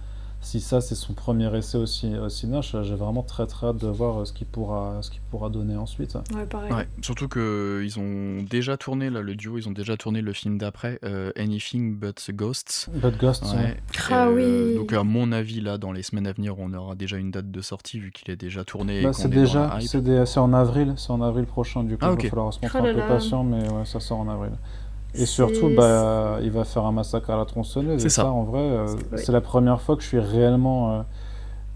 [SPEAKER 3] si ça c'est son premier essai au cinéma, j'ai vraiment très très hâte de voir ce qu'il pourra donner ensuite.
[SPEAKER 2] Ouais, pareil.
[SPEAKER 1] Ouais, surtout que ils ont déjà tourné, là, le duo, ils ont déjà tourné le film d'après, Anything But Ghosts.
[SPEAKER 3] But Ghost, ouais.
[SPEAKER 1] Ouais.
[SPEAKER 2] Ah
[SPEAKER 1] Donc
[SPEAKER 2] oui.
[SPEAKER 1] à mon avis, là, dans les semaines à venir, on aura déjà une date de sortie vu qu'il est déjà tourné et
[SPEAKER 3] Bah,
[SPEAKER 1] qu'on est dans la hype.
[SPEAKER 3] c'est en avril prochain, du coup,
[SPEAKER 1] Ah
[SPEAKER 3] il va
[SPEAKER 1] ok.
[SPEAKER 3] falloir se montrer
[SPEAKER 2] Oh
[SPEAKER 3] un
[SPEAKER 2] là
[SPEAKER 3] peu
[SPEAKER 2] là.
[SPEAKER 3] patient, mais ouais, ça sort en avril. Et surtout,
[SPEAKER 2] C'est.
[SPEAKER 3] il va faire un massacre à la tronçonneuse,
[SPEAKER 1] C'est
[SPEAKER 3] et ça,
[SPEAKER 1] ça.
[SPEAKER 3] en vrai,
[SPEAKER 2] Oui.
[SPEAKER 3] c'est la première fois que je suis réellement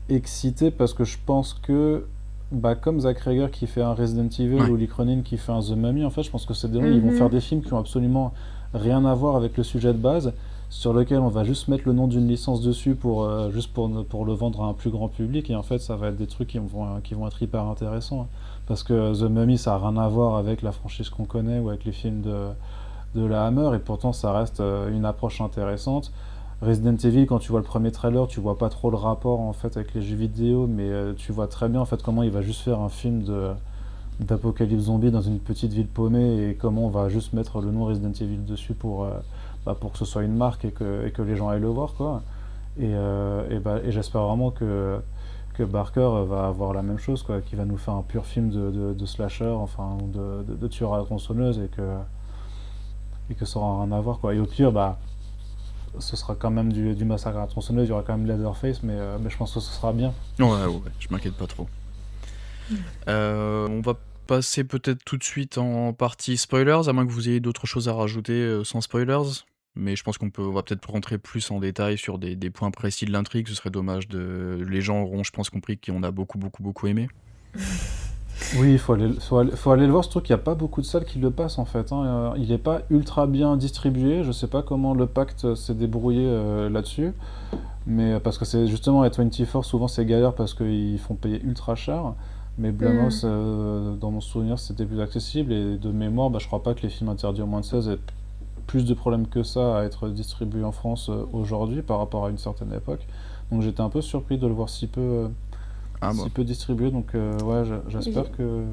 [SPEAKER 3] excité parce que je pense que, bah, comme Zack Ryder qui fait un Resident Evil
[SPEAKER 1] Ouais.
[SPEAKER 3] ou Lee Cronin qui fait un The Mummy, en fait, je pense que ces deux ils vont faire
[SPEAKER 2] Mhm.
[SPEAKER 3] des films qui ont absolument rien à voir avec le sujet de base, sur lequel on va juste mettre le nom d'une licence dessus juste pour le vendre à un plus grand public, et en fait, ça va être des trucs qui vont être hyper intéressants. Hein. Parce que The Mummy, ça n'a rien à voir avec la franchise qu'on connaît ou avec les films de la Hammer, et pourtant, ça reste une approche intéressante. Resident Evil, quand tu vois le premier trailer, tu vois pas trop le rapport en fait avec les jeux vidéo, mais tu vois très bien en fait comment il va juste faire un film d'apocalypse zombie dans une petite ville paumée et comment on va juste mettre le nom Resident Evil dessus pour que ce soit une marque et que les gens aillent le voir quoi. Et j'espère vraiment que Barker va avoir la même chose quoi, qu'il va nous faire un pur film de slasher, enfin de tueur à la tronçonneuse et que ça aura rien à voir quoi. Et au pire, bah ce sera quand même du massacre à la tronçonneuse, il y aura quand même Leatherface, mais je pense que ce sera bien.
[SPEAKER 1] Ouais, je m'inquiète pas trop. On va passer peut-être tout de suite en partie spoilers, à moins que vous ayez d'autres choses à rajouter sans spoilers. Mais je pense on va peut-être rentrer plus en détail sur des points précis de l'intrigue. Ce serait dommage de. Les gens auront, je pense, compris qu'on a beaucoup, beaucoup, beaucoup aimé.
[SPEAKER 3] Oui, faut aller le voir, surtout qu'il n'y a pas beaucoup de salles qui le passent en fait. Hein. Il n'est pas ultra bien distribué, je sais pas comment le pacte s'est débrouillé là-dessus, mais parce que c'est justement à 24, souvent c'est galère parce qu'ils font payer ultra cher. Mais Blumhouse,
[SPEAKER 2] Mhm.
[SPEAKER 3] dans mon souvenir, c'était plus accessible et de mémoire, bah, je crois pas que les films interdits au moins de 16 aient plus de problèmes que ça à être distribués en France aujourd'hui par rapport à une certaine époque. Donc j'étais un peu surpris de le voir
[SPEAKER 1] Ah bah.
[SPEAKER 3] si peu distribué, donc ouais,
[SPEAKER 2] Il,
[SPEAKER 3] j'espère que...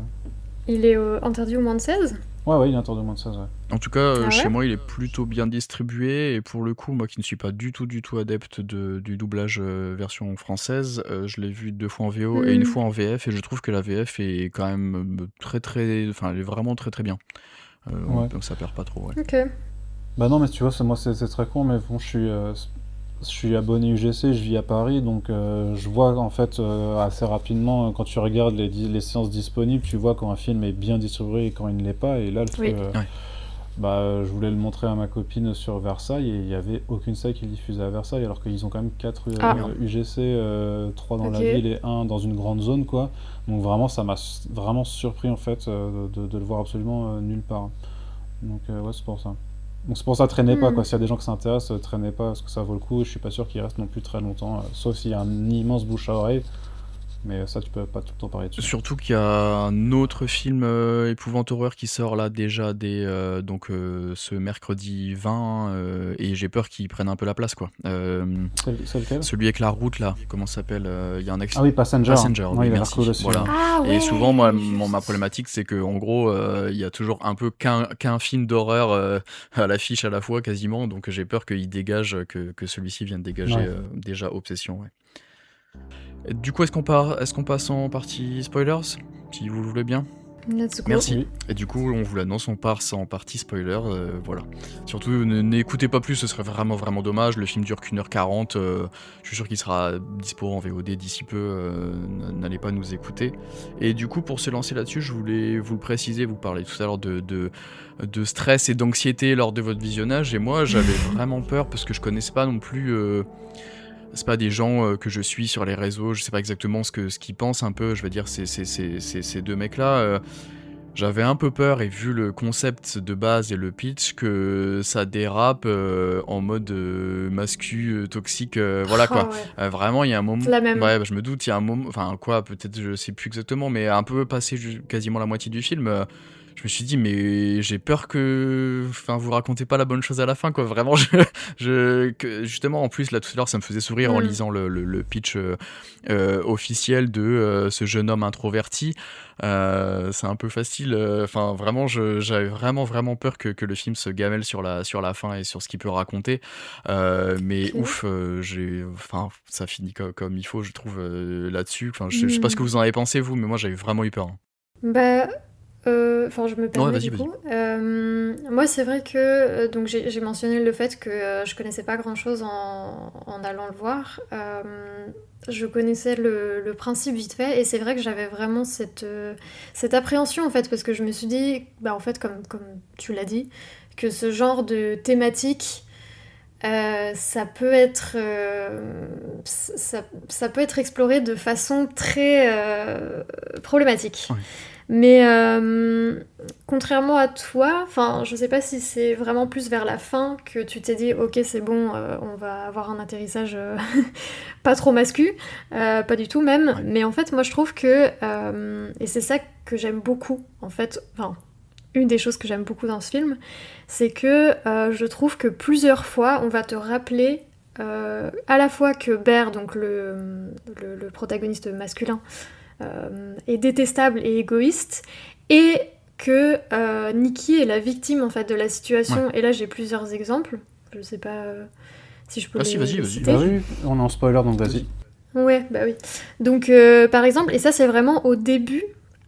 [SPEAKER 2] il est interdit au moins de 16?
[SPEAKER 3] Ouais, il est interdit au moins de 16, ouais.
[SPEAKER 1] En tout cas,
[SPEAKER 2] Ah
[SPEAKER 1] chez
[SPEAKER 2] ouais?
[SPEAKER 1] moi, il est plutôt bien distribué. Et pour le coup, moi qui ne suis pas du tout, du tout adepte du doublage version française, je l'ai vu 2 fois en VO et une
[SPEAKER 2] Hmm.
[SPEAKER 1] fois en VF. Et je trouve que la VF est quand même très, très. Enfin, elle est vraiment très, très bien.
[SPEAKER 3] Ouais.
[SPEAKER 1] Donc ça perd pas trop, ouais.
[SPEAKER 2] Ok.
[SPEAKER 3] Bah non, mais tu vois, c'est très con, mais bon, je suis abonné UGC, je vis à Paris, donc je vois en fait assez rapidement, quand tu regardes les séances disponibles, tu vois quand un film est bien distribué et quand il ne l'est pas. Et là,
[SPEAKER 2] Oui.
[SPEAKER 1] Ouais.
[SPEAKER 3] bah, je voulais le montrer à ma copine sur Versailles et il n'y avait aucune salle qui le diffusait à Versailles, alors qu'ils ont quand même 4
[SPEAKER 2] Ah.
[SPEAKER 1] Merde.
[SPEAKER 3] UGC, 3 dans la
[SPEAKER 2] Ok.
[SPEAKER 3] ville et un dans une grande zone, quoi. Donc vraiment, ça m'a vraiment surpris en fait de le voir absolument nulle part. Donc ouais, c'est pour ça. Donc c'est pour ça, traînez pas quoi.
[SPEAKER 2] Hmm.
[SPEAKER 3] S'il y a des gens qui s'intéressent, traînez pas parce que ça vaut le coup. Je suis pas sûr qu'il reste non plus très longtemps, sauf s'il y a un immense bouche à oreille. Mais ça, tu peux pas tout le temps parler dessus.
[SPEAKER 1] Surtout qu'il y a un autre film épouvante horreur qui sort là déjà ce mercredi 20 et j'ai peur qu'ils prennent un peu la place quoi.
[SPEAKER 3] C'est lequel?
[SPEAKER 1] Celui avec la route là, comment ça s'appelle Il y a un
[SPEAKER 3] Ah
[SPEAKER 1] accident.
[SPEAKER 3] oui, Passenger.
[SPEAKER 1] Passenger,
[SPEAKER 3] Ouais,
[SPEAKER 1] oui,
[SPEAKER 3] il a l'air
[SPEAKER 1] merci.
[SPEAKER 3] cool aussi.
[SPEAKER 1] Voilà.
[SPEAKER 2] Ah ouais.
[SPEAKER 1] Et souvent, moi, ma problématique, c'est que en gros, il y a toujours un peu qu'un film d'horreur à l'affiche à la fois, quasiment. Donc j'ai peur qu'il dégage, que celui-ci vienne dégager
[SPEAKER 3] Ouais.
[SPEAKER 1] déjà Obsession. Ouais. Et du coup, est-ce qu'on passe en partie spoilers, si vous le voulez bien?
[SPEAKER 2] Let's go.
[SPEAKER 1] Merci.
[SPEAKER 3] Oui.
[SPEAKER 1] Et du coup, on vous l'annonce, on passe en partie spoiler. Voilà. Surtout, n'écoutez pas plus, ce serait vraiment, vraiment dommage. Le film dure qu'1h40. Je suis sûr qu'il sera dispo en VOD d'ici peu. N'allez pas nous écouter. Et du coup, pour se lancer là-dessus, je voulais vous le préciser. Vous parlez tout à l'heure de stress et d'anxiété lors de votre visionnage. Et moi, j'avais vraiment peur parce que je connaissais pas non plus. C'est pas des gens que je suis sur les réseaux, je sais pas exactement ce qu'ils pensent un peu, je veux dire, ces deux mecs-là. J'avais un peu peur, et vu le concept de base et le pitch, que ça dérape en mode mascu, toxique, voilà quoi.
[SPEAKER 2] Ouais.
[SPEAKER 1] Vraiment, il y a un moment.
[SPEAKER 2] La même.
[SPEAKER 1] Ouais, je me doute, il y a un moment. Enfin, quoi, peut-être, je sais plus exactement, mais un peu passé quasiment la moitié du film. Je me suis dit, mais j'ai peur que. Enfin, vous racontez pas la bonne chose à la fin, quoi. Vraiment, justement, en plus, là, tout à l'heure, ça me faisait sourire en lisant le pitch officiel de ce jeune homme introverti. C'est un peu facile. Enfin, vraiment, j'avais vraiment, vraiment peur que le film se gamelle sur la fin et sur ce qu'il peut raconter. Mais
[SPEAKER 2] Ok.
[SPEAKER 1] ouf, ça finit comme il faut, je trouve, là-dessus. Enfin, je sais pas ce que vous en avez pensé, vous, mais moi, j'avais vraiment eu peur. Hein.
[SPEAKER 2] Bah, enfin, je me permets
[SPEAKER 1] vas-y,
[SPEAKER 2] du coup. Moi, c'est vrai que donc j'ai mentionné le fait que je connaissais pas grand-chose en allant le voir. Je connaissais le principe vite fait, et c'est vrai que j'avais vraiment cette appréhension en fait, parce que je me suis dit, bah en fait, comme tu l'as dit, que ce genre de thématique, ça peut être ça peut être exploré de façon très problématique.
[SPEAKER 1] Ouais.
[SPEAKER 2] Mais contrairement à toi, enfin, je sais pas si c'est vraiment plus vers la fin que tu t'es dit, ok, c'est bon, on va avoir un atterrissage pas trop mascu, pas du tout même.
[SPEAKER 1] Ouais.
[SPEAKER 2] Mais en fait, moi, je trouve que, et c'est ça que j'aime beaucoup, en fait, enfin, une des choses que j'aime beaucoup dans ce film, c'est que je trouve que plusieurs fois, on va te rappeler à la fois que Bear, donc le protagoniste masculin, est détestable et égoïste, et que Nikki est la victime en fait de la situation.
[SPEAKER 1] Ouais.
[SPEAKER 2] Et là j'ai plusieurs exemples, je sais pas si je peux
[SPEAKER 1] Si,
[SPEAKER 2] les
[SPEAKER 1] vas-y.
[SPEAKER 2] citer.
[SPEAKER 3] Bah oui, on est en spoiler, donc vas-y.
[SPEAKER 2] Ouais, bah oui. Donc par exemple, et ça c'est vraiment au début,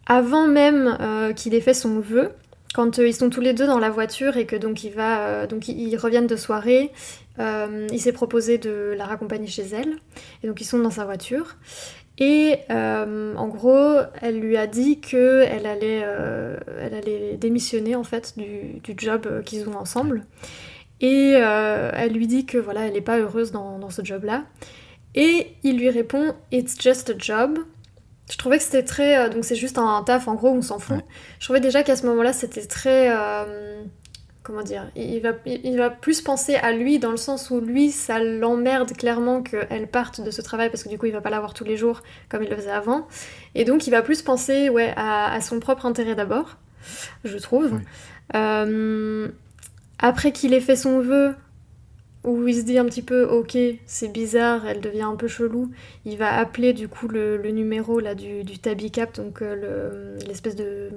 [SPEAKER 2] avant même qu'il ait fait son vœu, quand ils sont tous les deux dans la voiture et que donc ils reviennent de soirée, il s'est proposé de la raccompagner chez elle, et donc ils sont dans sa voiture. Et en gros, elle lui a dit qu'elle allait démissionner en fait du job qu'ils ont ensemble. Et elle lui dit que voilà, elle n'est pas heureuse dans ce job-là. Et il lui répond « It's just a job ». Je trouvais que c'était très... donc c'est juste un taf, en gros, on s'en fout.
[SPEAKER 1] Ouais.
[SPEAKER 2] Je trouvais déjà qu'à ce moment-là, c'était très... comment dire, il va plus penser à lui dans le sens où lui, ça l'emmerde clairement qu'elle parte de ce travail, parce que du coup, il va pas la voir tous les jours comme il le faisait avant. Et donc, il va plus penser à son propre intérêt d'abord, je trouve.
[SPEAKER 1] Ouais.
[SPEAKER 2] Après qu'il ait fait son vœu, où il se dit un petit peu, ok, c'est bizarre, elle devient un peu chelou, il va appeler du coup le numéro là, du Tabicap, donc l'espèce de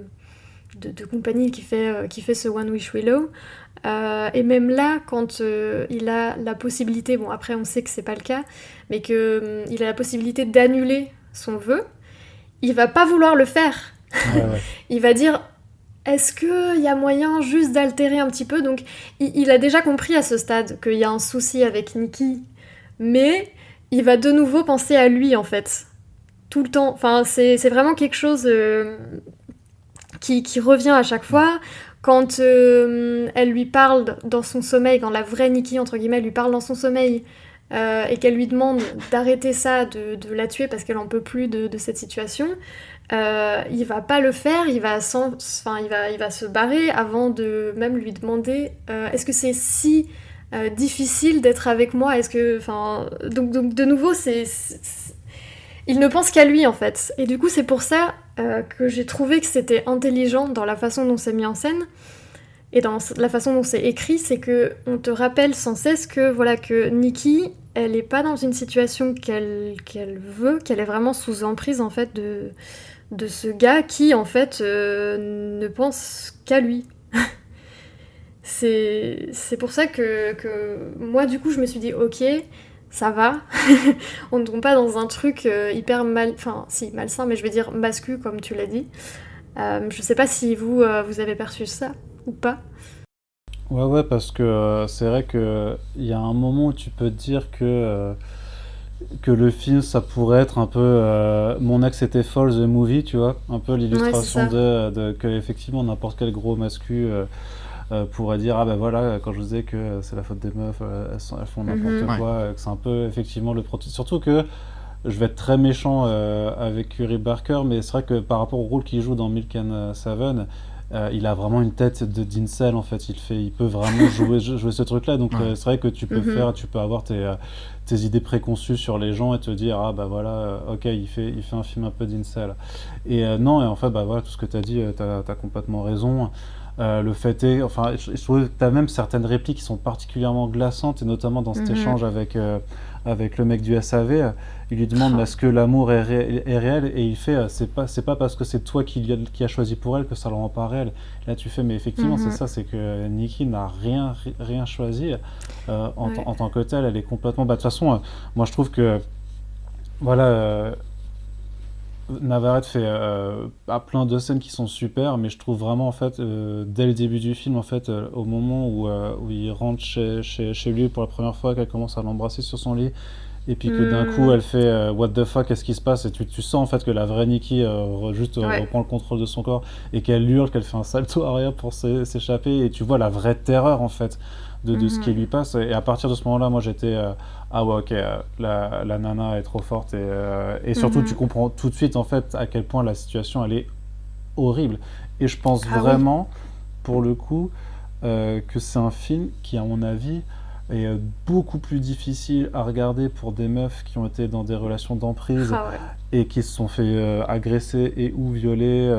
[SPEAKER 2] compagnie qui fait ce One Wish Willow. Et même là, quand il a la possibilité, bon après on sait que c'est pas le cas, mais qu'il a la possibilité d'annuler son vœu, il va pas vouloir le faire.
[SPEAKER 3] Ouais.
[SPEAKER 2] Il va dire, est-ce qu'il y a moyen juste d'altérer un petit peu? Donc il a déjà compris à ce stade qu'il y a un souci avec Nikki, mais il va de nouveau penser à lui en fait, tout le temps. Enfin, c'est vraiment quelque chose qui revient à chaque fois. Quand elle lui parle dans son sommeil, quand la vraie Nikki, entre guillemets, lui parle dans son sommeil, et qu'elle lui demande d'arrêter ça, de la tuer parce qu'elle en peut plus de cette situation, il va pas le faire, il va se barrer avant de même lui demander est-ce que c'est si difficile d'être avec moi, est-ce que... Donc de nouveau, il ne pense qu'à lui en fait. Et du coup, c'est pour ça que j'ai trouvé que c'était intelligent dans la façon dont c'est mis en scène et dans la façon dont c'est écrit, c'est que on te rappelle sans cesse que voilà que Nikki, elle est pas dans une situation qu'elle veut, qu'elle est vraiment sous emprise en fait de ce gars qui en fait ne pense qu'à lui. C'est pour ça que moi du coup je me suis dit ok, ça va, on ne tombe pas dans un truc hyper enfin si malsain, mais je vais dire mascu comme tu l'as dit. Je sais pas si vous avez perçu ça ou pas.
[SPEAKER 3] Ouais, parce que c'est vrai que il y a un moment où tu peux te dire que le film, ça pourrait être un peu Mon ex était folle, the movie, tu vois, un peu
[SPEAKER 2] Ouais, c'est
[SPEAKER 3] l'illustration
[SPEAKER 2] ça.
[SPEAKER 3] que effectivement n'importe quel gros mascu pourrait dire ah ben voilà, quand je vous disais que c'est la faute des meufs, elles font n'importe
[SPEAKER 2] Mhm.
[SPEAKER 1] Ouais.
[SPEAKER 3] quoi, que c'est un peu effectivement le prototype. Surtout que je vais être très méchant avec Curry Barker, mais c'est vrai que par rapport au rôle qu'il joue dans Milk and Seven, il a vraiment une tête de d'incel en fait. Il peut vraiment jouer ce truc-là. Donc
[SPEAKER 1] Ouais.
[SPEAKER 3] c'est vrai que
[SPEAKER 2] Mhm.
[SPEAKER 3] tu peux avoir tes idées préconçues sur les gens et te dire ah bah voilà, ok, il fait un film un peu d'incel. Et non, et en fait bah voilà, tout ce que tu as dit, t'as complètement raison. Le fait est, enfin, je trouve que tu as même certaines répliques qui sont particulièrement glaçantes, et notamment dans cet
[SPEAKER 2] Mhm.
[SPEAKER 3] échange avec le mec du SAV. Il lui demande mais
[SPEAKER 2] Oh.
[SPEAKER 3] est-ce que l'amour est réel, et il fait c'est pas parce que c'est toi qui a choisi pour elle que ça le rend pas réel. Là tu fais mais effectivement c'est
[SPEAKER 2] Mhm.
[SPEAKER 3] ça, c'est que Nikki n'a rien choisi
[SPEAKER 2] Ouais.
[SPEAKER 3] en tant que telle. Elle est complètement, bah de toute façon moi je trouve que voilà, Navarrete fait plein de scènes qui sont super, mais je trouve vraiment en fait dès le début du film, en fait, au moment où il rentre chez lui pour la première fois, qu'elle commence à l'embrasser sur son lit, et puis que d'un coup
[SPEAKER 2] Hmm.
[SPEAKER 3] elle fait What the fuck, qu'est-ce qui se passe, et tu sens en fait que la vraie Nikki
[SPEAKER 2] Ouais.
[SPEAKER 3] reprend le contrôle de son corps, et qu'elle hurle, qu'elle fait un salto arrière pour s'échapper, et tu vois la vraie terreur en fait de ce qui
[SPEAKER 2] Mhm.
[SPEAKER 3] lui passe. Et à partir de ce moment-là, moi j'étais ah ouais, ok, la nana est trop forte, et surtout tu
[SPEAKER 2] Mhm.
[SPEAKER 3] comprends tout de suite en fait à quel point la situation elle est horrible. Et je pense
[SPEAKER 2] Ah oui.
[SPEAKER 3] vraiment, pour le coup, que c'est un film qui, à mon avis, est beaucoup plus difficile à regarder pour des meufs qui ont été dans des relations d'emprise
[SPEAKER 2] Ah ouais.
[SPEAKER 3] et qui se sont fait agresser et ou violer,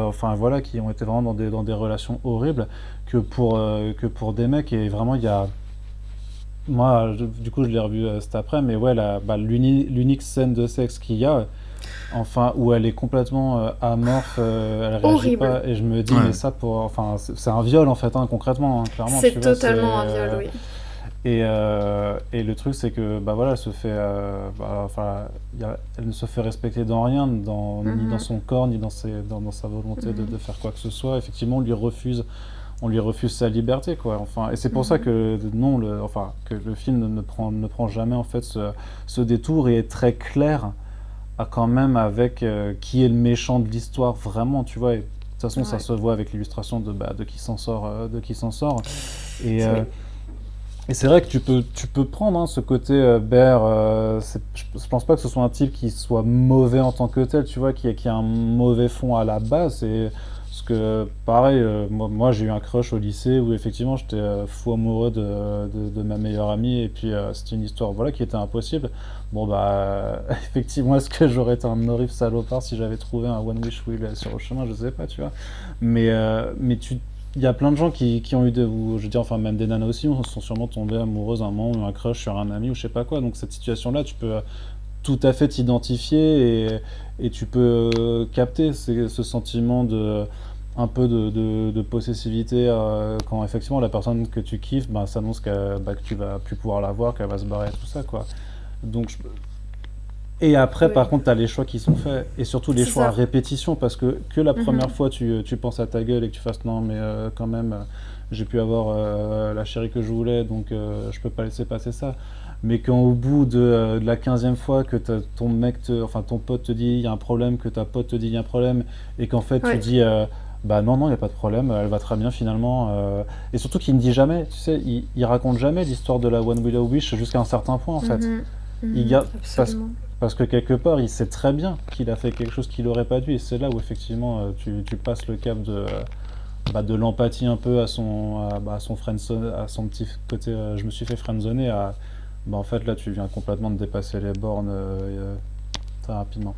[SPEAKER 3] enfin voilà, qui ont été vraiment dans des relations horribles, que pour des mecs. Et vraiment, il y a, moi, du coup, je l'ai revu cet après, mais ouais, l'unique scène de sexe qu'il y a, enfin, où elle est complètement amorphe, elle réagit
[SPEAKER 2] Horrible.
[SPEAKER 3] pas, et je me dis, mais
[SPEAKER 1] Ouais.
[SPEAKER 3] ça, enfin, c'est un viol en fait, hein, concrètement, hein, clairement, tu
[SPEAKER 2] C'est
[SPEAKER 3] vois,
[SPEAKER 2] totalement un viol, oui.
[SPEAKER 3] et le truc, c'est que, bah voilà, elle se fait, enfin, elle ne se fait respecter dans rien, ni dans
[SPEAKER 2] Mhm.
[SPEAKER 3] son corps, ni dans sa volonté
[SPEAKER 2] Mhm.
[SPEAKER 3] de faire quoi que ce soit. Effectivement, on lui refuse sa liberté, quoi. Enfin, et c'est pour ça
[SPEAKER 2] Mhm.
[SPEAKER 3] que non, enfin, que le film ne prend jamais en fait ce détour, et est très clair quand même avec qui est le méchant de l'histoire vraiment, tu vois. Et de toute façon, ça
[SPEAKER 2] Ouais.
[SPEAKER 3] se voit avec l'illustration de qui s'en sort, de qui s'en sort. Et, euh,
[SPEAKER 2] Oui.
[SPEAKER 3] et c'est vrai que tu peux prendre hein, ce côté Bear. Je pense pas que ce soit un type qui soit mauvais en tant que tel, tu vois, qui a un mauvais fond à la base. Et parce que, pareil, moi j'ai eu un crush au lycée où effectivement j'étais fou amoureux de ma meilleure amie, et puis c'était une histoire voilà, qui était impossible. Bon, bah, effectivement, est-ce que j'aurais été un horrible salopard si j'avais trouvé un One Wish Wheel sur le chemin? Je sais pas, tu vois. Mais il y a plein de gens qui ont eu ou je veux dire, enfin, même des nanas aussi, sont sûrement tombées amoureuses un moment, ou un crush sur un ami, ou je sais pas quoi. Donc, cette situation-là, tu peux tout à fait t'identifier, et tu peux capter ce sentiment un peu de possessivité quand effectivement la personne que tu kiffes s'annonce que tu vas plus pouvoir la voir, qu'elle va se barrer, tout ça, quoi. Donc, et après, par
[SPEAKER 2] Oui.
[SPEAKER 3] contre, tu as les choix qui sont faits, et surtout les
[SPEAKER 2] C'est
[SPEAKER 3] choix à
[SPEAKER 2] ça.
[SPEAKER 3] répétition, parce que la première
[SPEAKER 2] Mhm.
[SPEAKER 3] fois, tu penses à ta gueule et que tu fasses non, mais quand même, j'ai pu avoir la chérie que je voulais, donc je peux pas laisser passer ça. Mais quand au bout de la 15e fois que ton mec, enfin ton pote te dit il y a un problème, que ta pote te dit il y a un problème, et qu'en fait tu
[SPEAKER 2] Ouais.
[SPEAKER 3] dis bah non, non, il n'y a pas de problème, elle va très bien finalement. Et surtout qu'il ne dit jamais, tu sais, il raconte jamais l'histoire de la One Willow Wish jusqu'à un certain point en fait.
[SPEAKER 2] Mhm.
[SPEAKER 3] Il
[SPEAKER 2] Mhm.
[SPEAKER 3] garde, parce,
[SPEAKER 2] Absolument.
[SPEAKER 3] parce que quelque part, il sait très bien qu'il a fait quelque chose qu'il n'aurait pas dû, et c'est là où effectivement tu passes le cap de l'empathie un peu à son friendzone, à son petit côté je me suis fait friendzoner, en fait là tu viens complètement de dépasser les bornes très rapidement.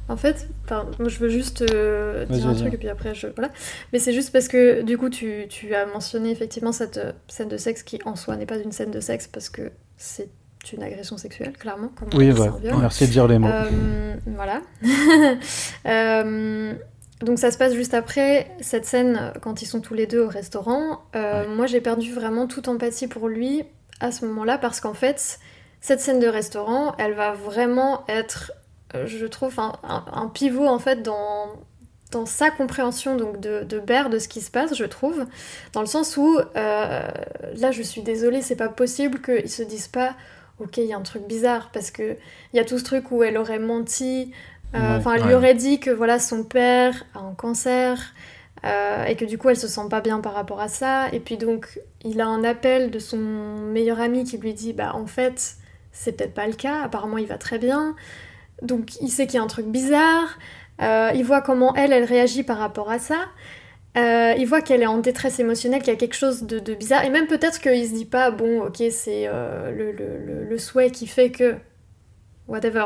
[SPEAKER 2] En fait, moi, je veux juste dire un
[SPEAKER 3] Vas-y.
[SPEAKER 2] truc et puis après voilà. Mais c'est juste parce que du coup tu as mentionné effectivement cette scène de sexe qui en soi n'est pas une scène de sexe parce que c'est une agression sexuelle, clairement, comme on
[SPEAKER 3] Oui,
[SPEAKER 2] dit, c'est
[SPEAKER 3] ouais.
[SPEAKER 2] un viol.
[SPEAKER 3] Merci de dire les mots.
[SPEAKER 2] Voilà. Donc ça se passe juste après cette scène quand ils sont tous les deux au restaurant. Moi j'ai perdu vraiment toute empathie pour lui à ce moment-là parce qu'en fait cette scène de restaurant elle va vraiment être je trouve un pivot en fait dans sa compréhension donc de Bear, de ce qui se passe, je trouve, dans le sens où là je suis désolée, c'est pas possible qu'ils se disent pas ok il y a un truc bizarre parce que il y a tout ce truc où elle aurait menti, elle lui aurait dit que voilà son père a un cancer et que du coup elle se sent pas bien par rapport à ça et puis donc il a un appel de son meilleur ami qui lui dit bah en fait c'est peut-être pas le cas, apparemment il va très bien. Donc il sait qu'il y a un truc bizarre, il voit comment elle réagit par rapport à ça, il voit qu'elle est en détresse émotionnelle, qu'il y a quelque chose de bizarre, et même peut-être qu'il se dit pas, bon ok c'est le souhait qui fait que... whatever.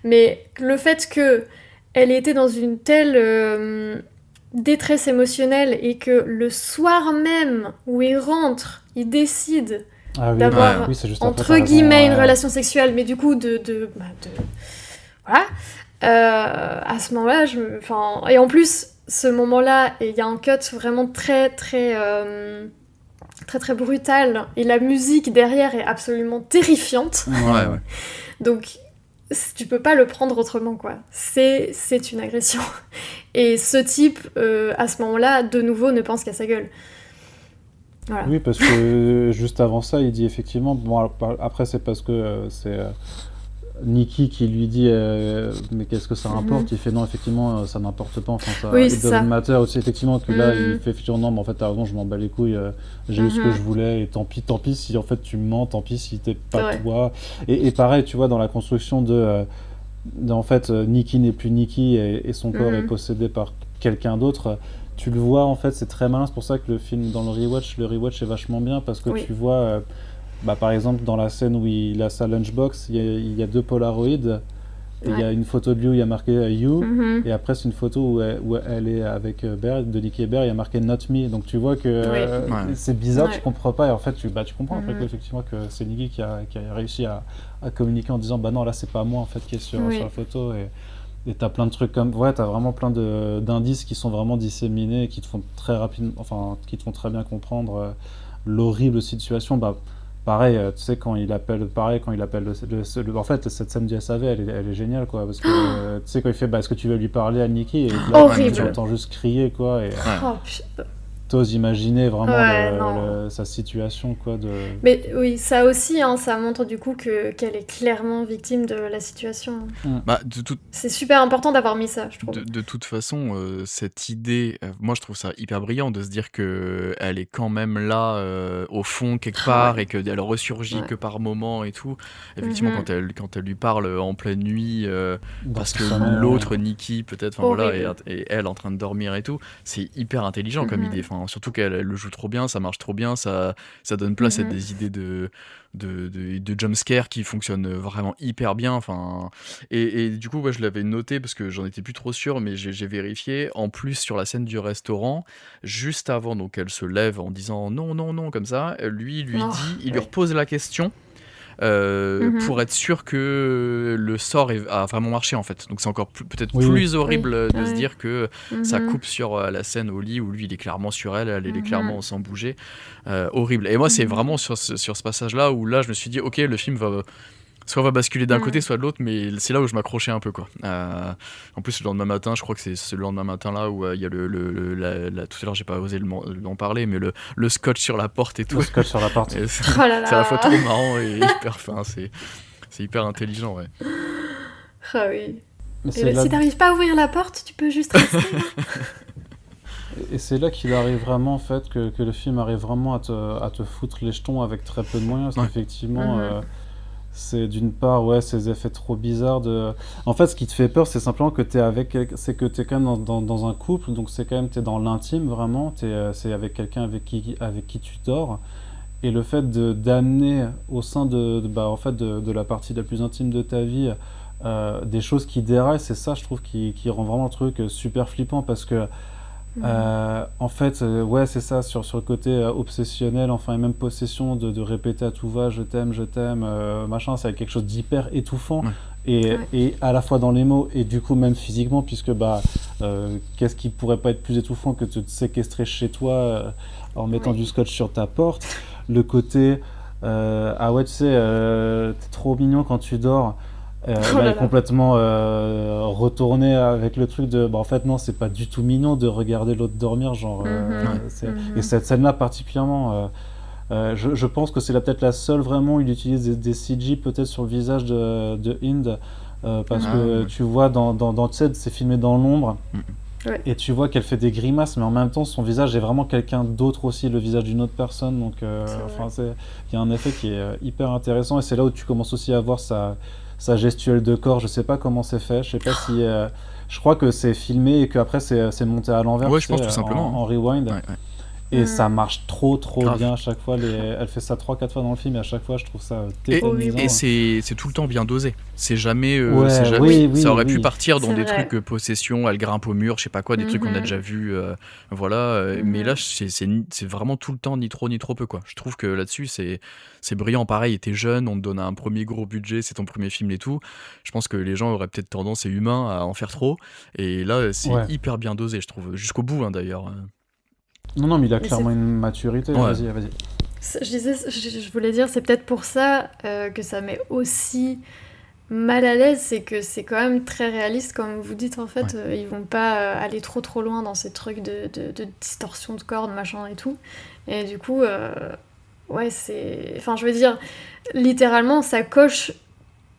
[SPEAKER 2] Mais le fait que elle ait été dans une telle détresse émotionnelle et que le soir même où il rentre, il décide d'avoir
[SPEAKER 3] c'est juste après,
[SPEAKER 2] entre
[SPEAKER 3] t'as raison,
[SPEAKER 2] guillemets une
[SPEAKER 3] ouais.
[SPEAKER 2] relation sexuelle, mais du coup voilà. À ce moment-là, et en plus, ce moment-là, il y a un cut vraiment très brutal, et la musique derrière est absolument terrifiante.
[SPEAKER 1] Ouais.
[SPEAKER 2] Donc, tu peux pas le prendre autrement, quoi. C'est une agression. Et ce type, à ce moment-là, de nouveau, ne pense qu'à sa gueule. Voilà.
[SPEAKER 3] Oui, parce que juste avant ça, il dit effectivement... Bon, après, c'est parce que c'est Nikki qui lui dit mais qu'est-ce que ça importe? Il fait non, effectivement, ça n'importe pas. Enfin, ça,
[SPEAKER 2] Oui,
[SPEAKER 3] it
[SPEAKER 2] c'est
[SPEAKER 3] doesn't
[SPEAKER 2] ça.
[SPEAKER 3] matter aussi, effectivement, que là, il fait effectivement non, mais en fait, t'as raison, je m'en bats les couilles, j'ai eu ce que je voulais, et tant pis si en fait tu me mens, tant pis si t'es pas toi. Et pareil, tu vois, dans la construction en fait, Nikki n'est plus Nikki et son corps est possédé par quelqu'un d'autre. Tu le vois, en fait, c'est très malin, c'est pour ça que le film, dans le rewatch est vachement bien, parce que tu vois, par exemple, dans la scène où il a sa lunchbox, il y a 2 Polaroids, et il y a une photo de lui où il y a marqué You, et après c'est une photo où elle est avec Bear, de Nikki et Bear, il y a marqué Not Me, donc tu vois que c'est bizarre, tu comprends pas, et en fait tu comprends après effectivement que c'est Nikki qui a réussi à communiquer en disant bah non, là c'est pas moi en fait qui est sur la photo, et t'as plein de trucs comme... Ouais, t'as vraiment plein d'indices qui sont vraiment disséminés et qui te font très rapidement... Enfin, qui te font très bien comprendre l'horrible situation. Pareil, tu sais, quand il appelle en fait, cette scène du SAV, elle est géniale, quoi. Parce que, tu sais, quand il fait, est-ce que tu veux lui parler à Nikki? Et là,
[SPEAKER 2] horrible.
[SPEAKER 3] tu entends juste crier, quoi. Et
[SPEAKER 2] Oh, putain.
[SPEAKER 3] t'oses imaginer vraiment sa situation, quoi.
[SPEAKER 2] Mais oui, ça aussi, ça montre du coup qu'elle est clairement victime de la situation. C'est super important d'avoir mis ça, je trouve.
[SPEAKER 1] De toute façon, cette idée, moi je trouve ça hyper brillant de se dire qu'elle est quand même là au fond quelque part et qu'elle ressurgit que par moment et tout. Effectivement, quand elle lui parle en pleine nuit, parce que l'autre, Nikki, peut-être, voilà, et elle en train de dormir et tout, c'est hyper intelligent comme idée. Enfin, surtout qu'elle le joue trop bien, ça marche trop bien, ça donne place à des idées de jumpscare qui fonctionnent vraiment hyper bien. Enfin, et du coup, je l'avais noté parce que j'en étais plus trop sûr, mais j'ai vérifié. En plus, sur la scène du restaurant, juste avant, donc elle se lève en disant non, comme ça, lui dit, il lui repose la question. Pour être sûr que le sort a vraiment marché en fait. Donc c'est encore peut-être plus horrible de se dire que ça coupe sur la scène au lit où lui il est clairement sur elle est clairement sans bouger. Horrible. Et moi c'est vraiment sur ce passage là où là je me suis dit ok, le film va basculer d'un côté soit de l'autre, mais c'est là où je m'accrochais un peu quoi. En plus le lendemain matin, je crois que c'est le lendemain matin là où il y a tout à l'heure j'ai pas osé en parler, mais le scotch sur la porte et tout.
[SPEAKER 3] Le scotch sur la porte.
[SPEAKER 2] C'est à la
[SPEAKER 1] fois trop marrant et hyper fin, c'est hyper intelligent, ouais.
[SPEAKER 2] Ah oui. Si t'arrives pas à ouvrir la porte, tu peux juste rester.
[SPEAKER 3] Et c'est là qu'il arrive vraiment, en fait, que le film arrive vraiment à te foutre les jetons avec très peu de moyens, parce qu'effectivement, c'est d'une part, ces effets trop bizarres de... En fait, ce qui te fait peur, c'est simplement que t'es quand même dans un couple, donc c'est quand même, t'es dans l'intime, vraiment, c'est avec quelqu'un avec qui tu dors, Et le fait d'amener au sein en fait de la partie la plus intime de ta vie des choses qui déraillent, c'est ça, je trouve, qui rend vraiment le truc super flippant parce que en fait, ouais, c'est ça, sur le côté obsessionnel, enfin, et même possession de répéter à tout va, je t'aime, machin, c'est quelque chose d'hyper étouffant,
[SPEAKER 1] Ouais.
[SPEAKER 3] et à la fois dans les mots, et du coup, même physiquement, puisque, qu'est-ce qui pourrait pas être plus étouffant que de te séquestrer chez toi en mettant
[SPEAKER 2] Oui.
[SPEAKER 3] du scotch sur ta porte. Le côté, ah ouais, tu sais, t'es trop mignon quand tu dors.
[SPEAKER 2] Oh
[SPEAKER 3] Là,
[SPEAKER 2] là
[SPEAKER 3] est
[SPEAKER 2] là.
[SPEAKER 3] complètement retourné en fait non, c'est pas du tout mignon de regarder l'autre dormir, genre
[SPEAKER 1] Ouais.
[SPEAKER 3] et cette scène-là particulièrement, je pense que c'est là peut-être la seule vraiment où il utilise des CG peut-être sur le visage de Hind, parce
[SPEAKER 1] Ah,
[SPEAKER 3] que
[SPEAKER 1] ouais.
[SPEAKER 3] tu vois tu sais, c'est filmé dans l'ombre,
[SPEAKER 1] Mm.
[SPEAKER 2] Ouais.
[SPEAKER 3] et tu vois qu'elle fait des grimaces, mais en même temps son visage est vraiment quelqu'un d'autre aussi, le visage d'une autre personne, donc
[SPEAKER 2] C'est vrai.
[SPEAKER 3] enfin il y a un effet qui est hyper intéressant, et c'est là où tu commences aussi à voir sa gestuelle de corps. Je sais pas comment c'est fait, je sais pas si je crois que c'est filmé et qu'après c'est monté à l'envers,
[SPEAKER 1] Ouais,
[SPEAKER 3] tu
[SPEAKER 1] je pense
[SPEAKER 3] sais,
[SPEAKER 1] tout simplement,
[SPEAKER 3] en rewind,
[SPEAKER 1] hein. Ouais, ouais.
[SPEAKER 3] et ça
[SPEAKER 2] Mm.
[SPEAKER 3] marche trop
[SPEAKER 1] Grave.
[SPEAKER 3] bien à chaque fois. Elle fait ça 3-4 fois dans le film, et à chaque fois je trouve ça
[SPEAKER 1] Et,
[SPEAKER 2] Trop oui,
[SPEAKER 3] tétanisant.
[SPEAKER 1] et c'est tout le temps bien dosé. C'est jamais,
[SPEAKER 3] Ouais,
[SPEAKER 2] Oui,
[SPEAKER 1] ça aurait pu
[SPEAKER 3] oui.
[SPEAKER 1] partir dans
[SPEAKER 2] c'est
[SPEAKER 1] des
[SPEAKER 2] vrai.
[SPEAKER 1] trucs possession, elle grimpe au mur, je sais pas quoi, des trucs qu'on a déjà vus, voilà. Mais là, c'est vraiment tout le temps ni trop ni trop peu, quoi. Je trouve que là-dessus, c'est brillant. Pareil, t'es jeune, on te donne un premier gros budget, c'est ton premier film et tout. Je pense que les gens auraient peut-être tendance, c'est humain, à en faire trop. Et là, c'est
[SPEAKER 3] Ouais.
[SPEAKER 1] hyper bien dosé, je trouve, jusqu'au bout, hein, d'ailleurs.
[SPEAKER 3] Non, mais il a
[SPEAKER 2] Mais
[SPEAKER 3] clairement une maturité.
[SPEAKER 1] Ouais.
[SPEAKER 3] Vas-y.
[SPEAKER 2] je voulais dire, c'est peut-être pour ça que ça met aussi mal à l'aise, c'est que c'est quand même très réaliste, comme vous dites, en fait. Ils vont pas aller trop loin dans ces trucs de distorsion de cordes, machin et tout. Et du coup, ouais, c'est... Enfin, je veux dire, littéralement, ça coche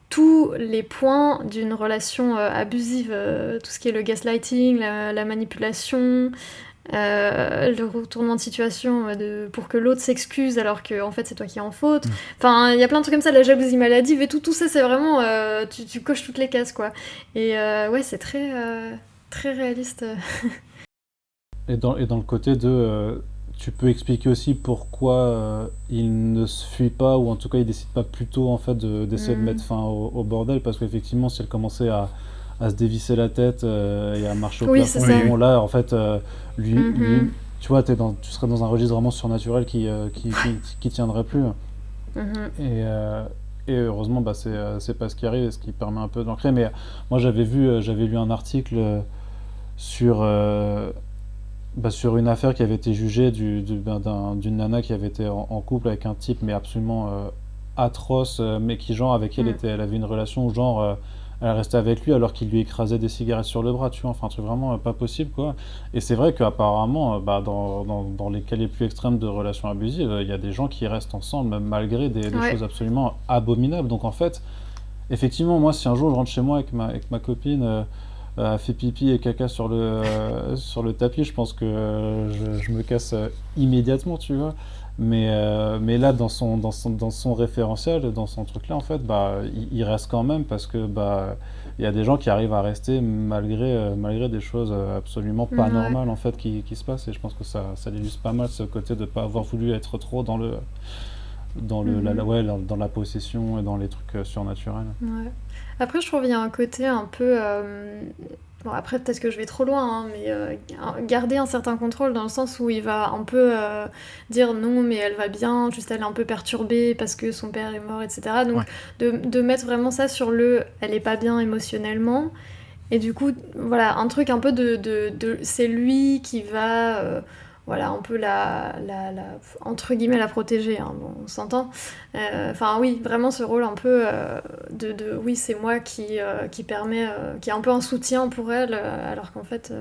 [SPEAKER 2] tous les points d'une relation abusive. Tout ce qui est le gaslighting, la manipulation, le retournement de situation pour que l'autre s'excuse alors que en fait c'est toi qui es en faute. Enfin, il y a plein de trucs comme ça, la jalousie maladive et tout ça, c'est vraiment tu coches toutes les cases, quoi. Et ouais, c'est très réaliste.
[SPEAKER 3] Et dans le côté tu peux expliquer aussi pourquoi il ne se fuit pas, ou en tout cas il décide pas plutôt en fait d'essayer de mettre fin au bordel, parce qu'effectivement si elle commençait à se dévisser la tête et à marcher au
[SPEAKER 2] Oui,
[SPEAKER 3] plafond,
[SPEAKER 2] c'est ça.
[SPEAKER 3] bon, là en fait lui,
[SPEAKER 2] Mhm.
[SPEAKER 3] tu vois, tu serais dans un registre vraiment surnaturel qui tiendrait plus.
[SPEAKER 2] Mhm.
[SPEAKER 3] Et heureusement, c'est pas ce qui arrive, et ce qui permet un peu d'ancrer. Mais moi, j'avais lu un article sur, sur une affaire qui avait été jugée d'une nana qui avait été en couple avec un type, mais absolument atroce, mais qui, genre, avec elle, elle avait une relation où, genre, elle restait avec lui alors qu'il lui écrasait des cigarettes sur le bras, tu vois, enfin, un truc vraiment pas possible, quoi. Et c'est vrai qu'apparemment, dans les cas les plus extrêmes de relations abusives, il y a des gens qui restent ensemble, même malgré des
[SPEAKER 2] Ouais.
[SPEAKER 3] choses absolument abominables. Donc, en fait, effectivement, moi, si un jour je rentre chez moi avec ma copine, a fait pipi et caca sur le tapis, je pense que je me casse immédiatement, tu vois. Mais là, dans son référentiel, dans son truc là, en fait, il reste quand même, parce que il y a des gens qui arrivent à rester malgré des choses absolument pas
[SPEAKER 2] Ouais.
[SPEAKER 3] normales, en fait, qui se passent. Et je pense que ça illustre pas mal ce côté de pas avoir voulu être trop dans dans la possession et dans les trucs surnaturels.
[SPEAKER 2] Ouais. Après, je trouve qu'il y a un côté un peu. Bon, après, peut-être que je vais trop loin, hein, mais garder un certain contrôle dans le sens où il va un peu dire non, mais elle va bien, juste elle est un peu perturbée parce que son père est mort, etc. Donc,
[SPEAKER 1] Ouais.
[SPEAKER 2] de mettre vraiment ça sur elle est pas bien émotionnellement. Et du coup, voilà, un truc un peu c'est lui qui va, voilà, un peu entre guillemets, la protéger, hein, bon, on s'entend. Enfin, oui, vraiment ce rôle un peu oui, c'est moi qui permet, qui est un peu un soutien pour elle, alors qu'en fait,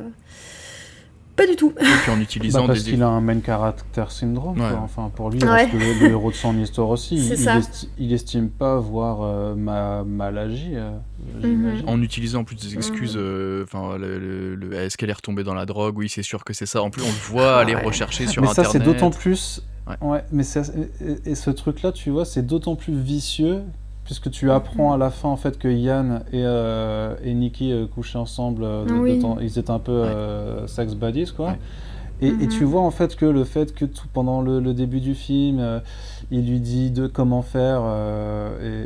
[SPEAKER 2] pas du tout.
[SPEAKER 1] Et puis en utilisant
[SPEAKER 3] Parce
[SPEAKER 1] des...
[SPEAKER 3] qu'il a un main character syndrome,
[SPEAKER 1] Ouais.
[SPEAKER 3] quoi. Enfin, pour lui, il
[SPEAKER 2] Ouais.
[SPEAKER 3] reste le héros de son histoire aussi.
[SPEAKER 2] C'est ça.
[SPEAKER 3] Il estime pas avoir mal agi, j'imagine.
[SPEAKER 1] En utilisant en plus des excuses, enfin, est-ce qu'elle est retombée dans la drogue? Oui, c'est sûr que c'est ça. En plus, on le voit aller
[SPEAKER 2] Ouais.
[SPEAKER 1] rechercher sur
[SPEAKER 3] Mais ça,
[SPEAKER 1] Internet.
[SPEAKER 3] c'est d'autant plus...
[SPEAKER 1] Ouais.
[SPEAKER 3] Ouais, mais et ce truc-là, tu vois, c'est d'autant plus vicieux, puisque tu apprends à la fin, en fait, que Yann et Nikki couchaient ensemble.
[SPEAKER 2] Oui.
[SPEAKER 3] Ils étaient un peu sex buddies, quoi.
[SPEAKER 1] Ouais.
[SPEAKER 3] Et tu vois en fait que le fait que tout, pendant le début du film, il lui dit de comment faire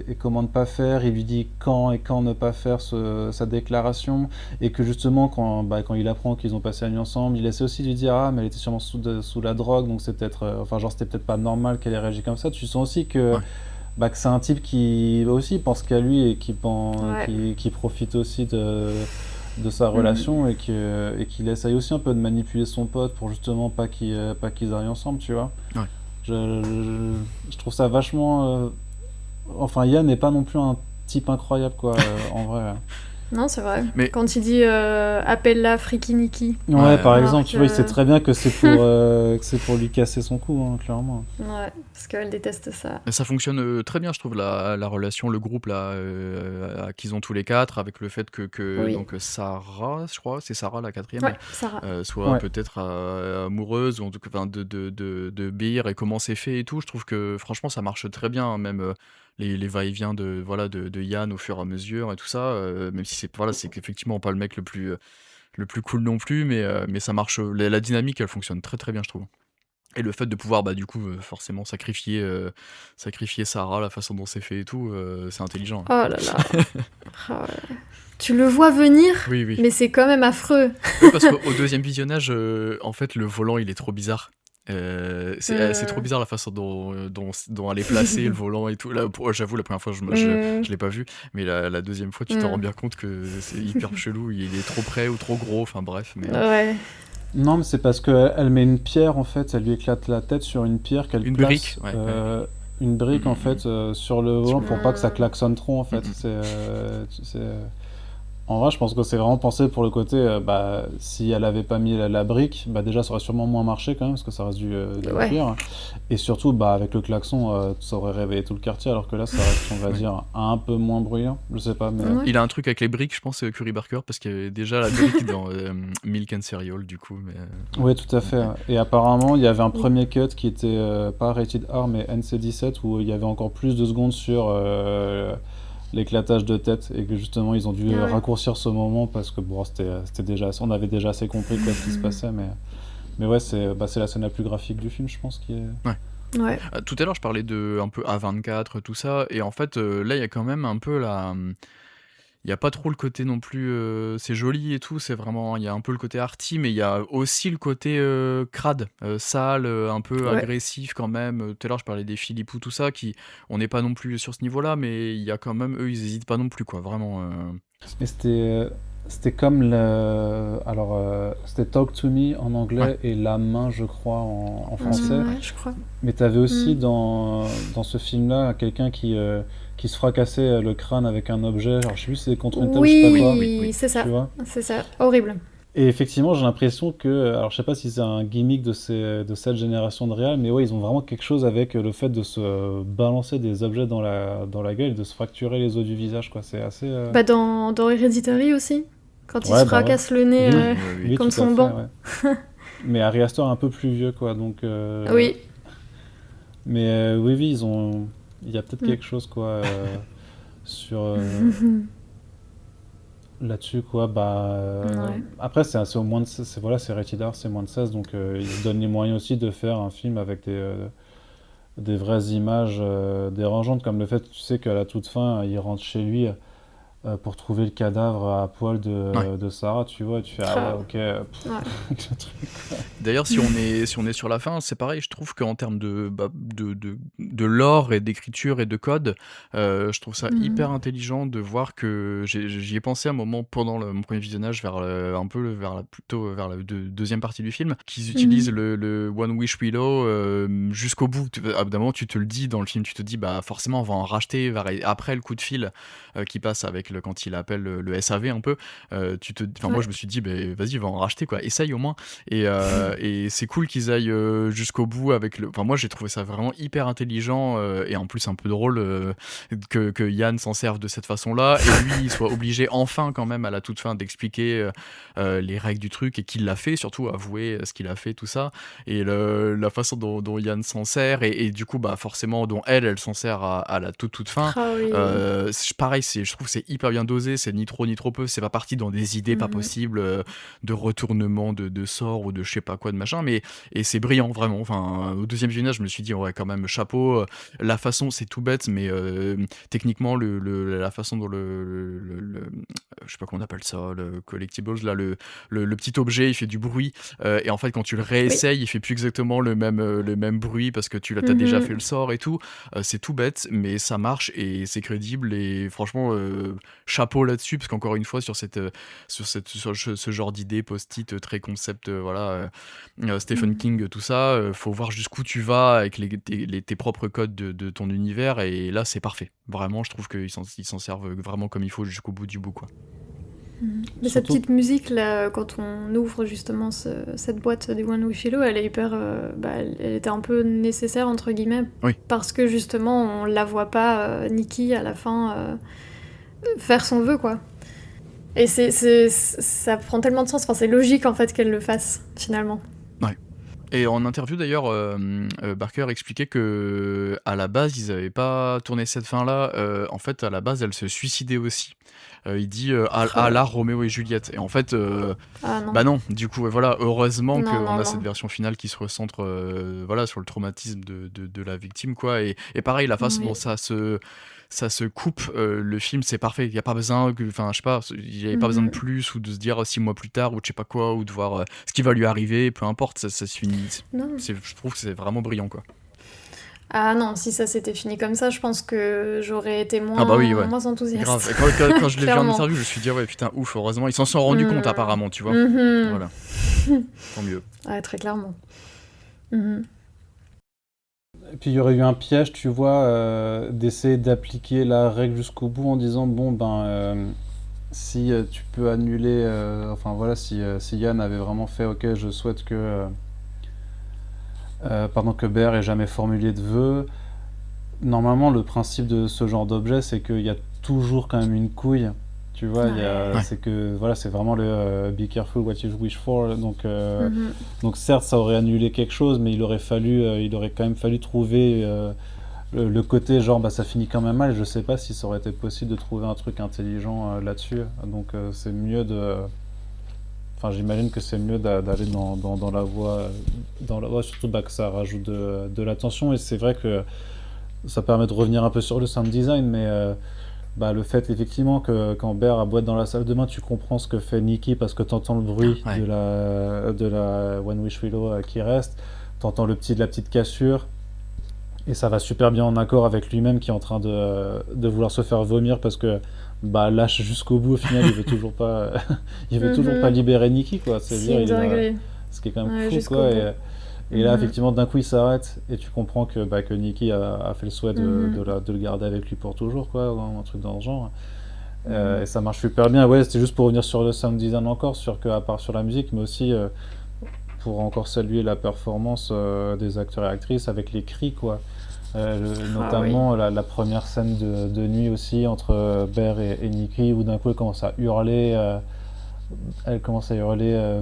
[SPEAKER 3] et comment ne pas faire, il lui dit quand et quand ne pas faire sa déclaration, et que justement quand il apprend qu'ils ont passé la nuit ensemble, il essaie aussi de lui dire ah mais elle était sûrement sous la drogue, donc c'est peut-être, enfin genre c'était peut-être pas normal qu'elle ait réagi comme ça. Tu sens aussi que que c'est un type qui aussi pense qu'à lui et qui profite aussi de sa relation et qu'il essaye aussi un peu de manipuler son pote pour justement pas qu'ils aillent ensemble, tu vois.
[SPEAKER 1] Ouais.
[SPEAKER 3] Je trouve ça vachement... Enfin, Yann n'est pas non plus un type incroyable, quoi, en vrai.
[SPEAKER 2] Non, c'est vrai.
[SPEAKER 1] Mais-
[SPEAKER 2] Quand il dit appelle-la Friki Niki.
[SPEAKER 3] Ouais, par
[SPEAKER 2] alors
[SPEAKER 3] exemple,
[SPEAKER 2] que-
[SPEAKER 3] tu vois, il sait très bien que c'est pour lui casser son cou, hein, clairement.
[SPEAKER 2] Ouais, parce qu'elle déteste ça.
[SPEAKER 1] Mais ça fonctionne très bien, je trouve, la relation, le groupe là, qu'ils ont tous les quatre, avec le fait que
[SPEAKER 2] Oui.
[SPEAKER 1] donc Sarah, je crois, c'est Sarah la quatrième,
[SPEAKER 2] Ouais, Sarah.
[SPEAKER 1] soit
[SPEAKER 3] Ouais.
[SPEAKER 1] peut-être amoureuse, ou en tout cas enfin, de Beer et comment c'est fait et tout. Je trouve que franchement ça marche très bien, hein, même les va-et-vient de Yann au fur et à mesure et tout ça, même si c'est effectivement pas le mec le plus cool non plus, mais ça marche, la dynamique elle fonctionne très très bien, je trouve. Et le fait de pouvoir du coup forcément sacrifier Sarah, la façon dont c'est fait et tout, c'est intelligent.
[SPEAKER 2] Oh là là. Ah ouais. Tu le vois venir,
[SPEAKER 1] Oui, oui.
[SPEAKER 2] mais c'est quand même affreux.
[SPEAKER 1] Oui, parce qu'au deuxième visionnage, en fait, le volant, il est trop bizarre. C'est trop bizarre la façon dont elle est placée, le volant et tout. Là, j'avoue, la première fois, je l'ai pas vu, mais la deuxième fois, tu te rends bien compte que c'est hyper chelou. Il est trop près ou trop gros, enfin bref. Mais,
[SPEAKER 2] Ouais.
[SPEAKER 3] Non, mais c'est parce qu'elle met une pierre, en fait, elle lui éclate la tête sur une pierre qu'elle
[SPEAKER 1] Une
[SPEAKER 3] place,
[SPEAKER 1] brique, ouais.
[SPEAKER 3] une brique, en fait, sur le volant pour pas que ça
[SPEAKER 2] Mm.
[SPEAKER 3] klaxonne trop, en fait. En vrai, je pense que c'est vraiment pensé pour le côté, si elle avait pas mis la brique, déjà ça aurait sûrement moins marché quand même, parce que ça reste du
[SPEAKER 2] Ouais.
[SPEAKER 3] cuir. Et surtout, avec le klaxon, ça aurait réveillé tout le quartier, alors que là, ça reste, on va
[SPEAKER 1] Ouais.
[SPEAKER 3] dire, un peu moins bruyant. Je sais pas, mais...
[SPEAKER 2] Ouais.
[SPEAKER 1] Il a un truc avec les briques, je pense, Curry Barker, parce qu'il y avait déjà la brique dans Milk and Cereal, du coup. Mais,
[SPEAKER 3] Oui, tout à fait.
[SPEAKER 1] Ouais.
[SPEAKER 3] Ouais. Et apparemment, il y avait un premier cut qui était pas rated R, mais NC-17, où il y avait encore plus de secondes sur l'éclatage de tête, et que justement, ils ont dû
[SPEAKER 2] Ah ouais.
[SPEAKER 3] raccourcir ce moment parce que bon, c'était déjà, on avait déjà assez compris quoi, ce qui se passait, mais ouais, c'est la scène la plus graphique du film, je pense, qui est...
[SPEAKER 2] Ouais.
[SPEAKER 1] Tout à l'heure, je parlais de un peu A24, tout ça, et en fait, là, il y a quand même un peu il n'y a pas trop le côté non plus, c'est joli et tout, c'est vraiment, il y a un peu le côté arty, mais il y a aussi le côté crade, sale, un peu
[SPEAKER 2] Ouais.
[SPEAKER 1] agressif quand même. Tout à l'heure, je parlais des Philippou, tout ça, on n'est pas non plus sur ce niveau-là, mais il y a quand même, eux, ils hésitent pas non plus, quoi, vraiment.
[SPEAKER 3] Mais c'était comme c'était Talk to Me en anglais
[SPEAKER 1] Ouais.
[SPEAKER 3] et La main, je crois, en français.
[SPEAKER 2] Ouais, je crois.
[SPEAKER 3] Mais t'avais aussi
[SPEAKER 2] Mm.
[SPEAKER 3] dans ce film-là quelqu'un qui se fracassait le crâne avec un objet. Alors, je sais plus si c'est contre une table, je sais pas quoi.
[SPEAKER 2] Oui, c'est ça.
[SPEAKER 3] Tu vois?
[SPEAKER 2] C'est ça. Horrible.
[SPEAKER 3] Et effectivement, j'ai l'impression que, alors je sais pas si c'est un gimmick de cette génération de réal, mais ouais, ils ont vraiment quelque chose avec le fait de se balancer des objets dans la gueule, de se fracturer les os du visage, quoi. C'est assez.
[SPEAKER 2] Dans Hereditary aussi, quand il
[SPEAKER 3] Ouais,
[SPEAKER 2] se
[SPEAKER 3] ouais.
[SPEAKER 2] fracasse le nez
[SPEAKER 3] Oui,
[SPEAKER 1] Oui,
[SPEAKER 2] contre
[SPEAKER 3] tout à
[SPEAKER 2] son
[SPEAKER 3] fait,
[SPEAKER 2] banc.
[SPEAKER 3] ouais. Mais Ari Aster est un peu plus vieux, quoi. Donc.
[SPEAKER 2] Oui.
[SPEAKER 3] Mais oui, il y a peut-être quelque chose, quoi, sur. Là-dessus, quoi,
[SPEAKER 2] Ouais.
[SPEAKER 3] après, c'est au moins de 16, voilà, c'est rated R, c'est moins de 16, donc ils se donnent les moyens aussi de faire un film avec des vraies images dérangeantes, comme le fait, tu sais, qu'à la toute fin, il rentre chez lui pour trouver le cadavre à poil de Sarah, tu vois, et tu fais, ah ouais, ok.
[SPEAKER 2] Ouais.
[SPEAKER 3] Le truc.
[SPEAKER 1] D'ailleurs, si on est sur la fin, c'est pareil, je trouve qu'en termes de lore et d'écriture et de code, je trouve ça hyper intelligent de voir que j'y ai pensé un moment pendant mon premier visionnage, plutôt vers la deuxième partie du film, qu'ils utilisent le One Wish Willow jusqu'au bout. À un moment, tu te le dis dans le film, tu te dis, forcément, on va en racheter après le coup de fil qui passe quand il appelle le SAV un peu. Moi, je me suis dit, vas-y, va en racheter, quoi. Essaye au moins. Et c'est cool qu'ils aillent jusqu'au bout avec moi, j'ai trouvé ça vraiment hyper intelligent et en plus un peu drôle que Yann s'en serve de cette façon-là et lui il soit obligé enfin quand même à la toute fin d'expliquer les règles du truc et qu'il l'a fait, surtout avouer ce qu'il a fait, tout ça, et la façon dont Yann s'en sert et du coup forcément dont elle s'en sert à la toute fin.
[SPEAKER 2] Ah oui.
[SPEAKER 1] Pareil, je trouve que c'est hyper super bien dosé, c'est ni trop ni trop peu, c'est pas parti dans des idées pas possibles de retournement de sort ou de je sais pas quoi de machin, et c'est brillant vraiment. Enfin, au deuxième visionnage, je me suis dit ouais quand même chapeau. La façon, c'est tout bête, mais techniquement la façon dont je sais pas comment on appelle ça, le collectibles là, le petit objet, il fait du bruit, et en fait quand tu le réessayes, il fait plus exactement le même bruit parce que t'as déjà fait le sort et tout. C'est tout bête, mais ça marche et c'est crédible, et franchement chapeau là-dessus, parce qu'encore une fois sur ce genre d'idée post-it très concept, Stephen King, tout ça, faut voir jusqu'où tu vas avec tes propres codes de ton univers, et là c'est parfait. Vraiment, je trouve qu'ils s'en servent vraiment comme il faut jusqu'au bout du bout, quoi.
[SPEAKER 2] Mais cette petite musique là, quand on ouvre justement cette boîte du One Wish Hello, elle est hyper, elle était un peu nécessaire entre guillemets, parce que justement on la voit pas Nikki à la fin faire son vœu, quoi. Et ça prend tellement de sens. Enfin, c'est logique en fait qu'elle le fasse finalement.
[SPEAKER 1] Ouais. Et en interview d'ailleurs, Barker expliquait que à la base ils avaient pas tourné cette fin-là. En fait, à la base, elle se suicidait aussi. Il dit à la Roméo et Juliette. Et en fait,
[SPEAKER 2] non.
[SPEAKER 1] bah non. Du coup, voilà. Heureusement qu'on a
[SPEAKER 2] non.
[SPEAKER 1] cette version finale qui se recentre, sur le traumatisme de la victime, quoi. Et pareil, la façon dont ça se coupe, le film, c'est parfait. Il y a pas besoin je sais pas, il y avait pas besoin de plus, ou de se dire 6 mois plus tard ou je sais pas quoi, ou de voir ce qui va lui arriver, peu importe, ça se finit. Je trouve que c'est vraiment brillant, quoi.
[SPEAKER 2] Ah non, si ça s'était fini comme ça, je pense que j'aurais été moins enthousiaste.
[SPEAKER 1] Grave. Et quand je l'ai vu en interview, je me suis dit ouais putain, ouf, heureusement ils s'en sont rendus compte apparemment, tu vois. Voilà. Tant mieux.
[SPEAKER 2] Ouais, très clairement.
[SPEAKER 3] Et puis il y aurait eu un piège, tu vois, d'essayer d'appliquer la règle jusqu'au bout en disant si tu peux annuler, si Yann avait vraiment fait ok, je souhaite que Bear ait jamais formulé de vœux. Normalement, le principe de ce genre d'objet, c'est qu'il y a toujours quand même une couille. Tu vois, c'est que voilà, c'est vraiment le be careful what you wish for. Donc certes, ça aurait annulé quelque chose, mais il aurait quand même fallu trouver le côté genre ça finit quand même mal. Je sais pas si ça aurait été possible de trouver un truc intelligent là-dessus. Donc c'est mieux de. Enfin, j'imagine que c'est mieux d'aller dans la voie, surtout que ça rajoute de la tension, et c'est vrai que ça permet de revenir un peu sur le sound design, mais le fait effectivement que quand Bear aboite dans la salle de bain, tu comprends ce que fait Nikki parce que t'entends le bruit de la One Wish Willow qui reste, t'entends la petite cassure, et ça va super bien en accord avec lui-même qui est en train de vouloir se faire vomir parce que lâche jusqu'au bout, au final il veut toujours pas libérer Nikki, quoi. C'est dire ce qui est quand même fou, quoi. Et là effectivement d'un coup il s'arrête et tu comprends que Nikki a fait le souhait de le garder avec lui pour toujours, quoi, un truc dans ce genre. Et ça marche super bien. Ouais, c'était juste pour revenir sur le sound design encore, à part sur la musique, mais aussi pour encore saluer la performance des acteurs et actrices avec les cris, quoi. Notamment la première scène de nuit aussi entre Bear et Nikki, où d'un coup elle commence à hurler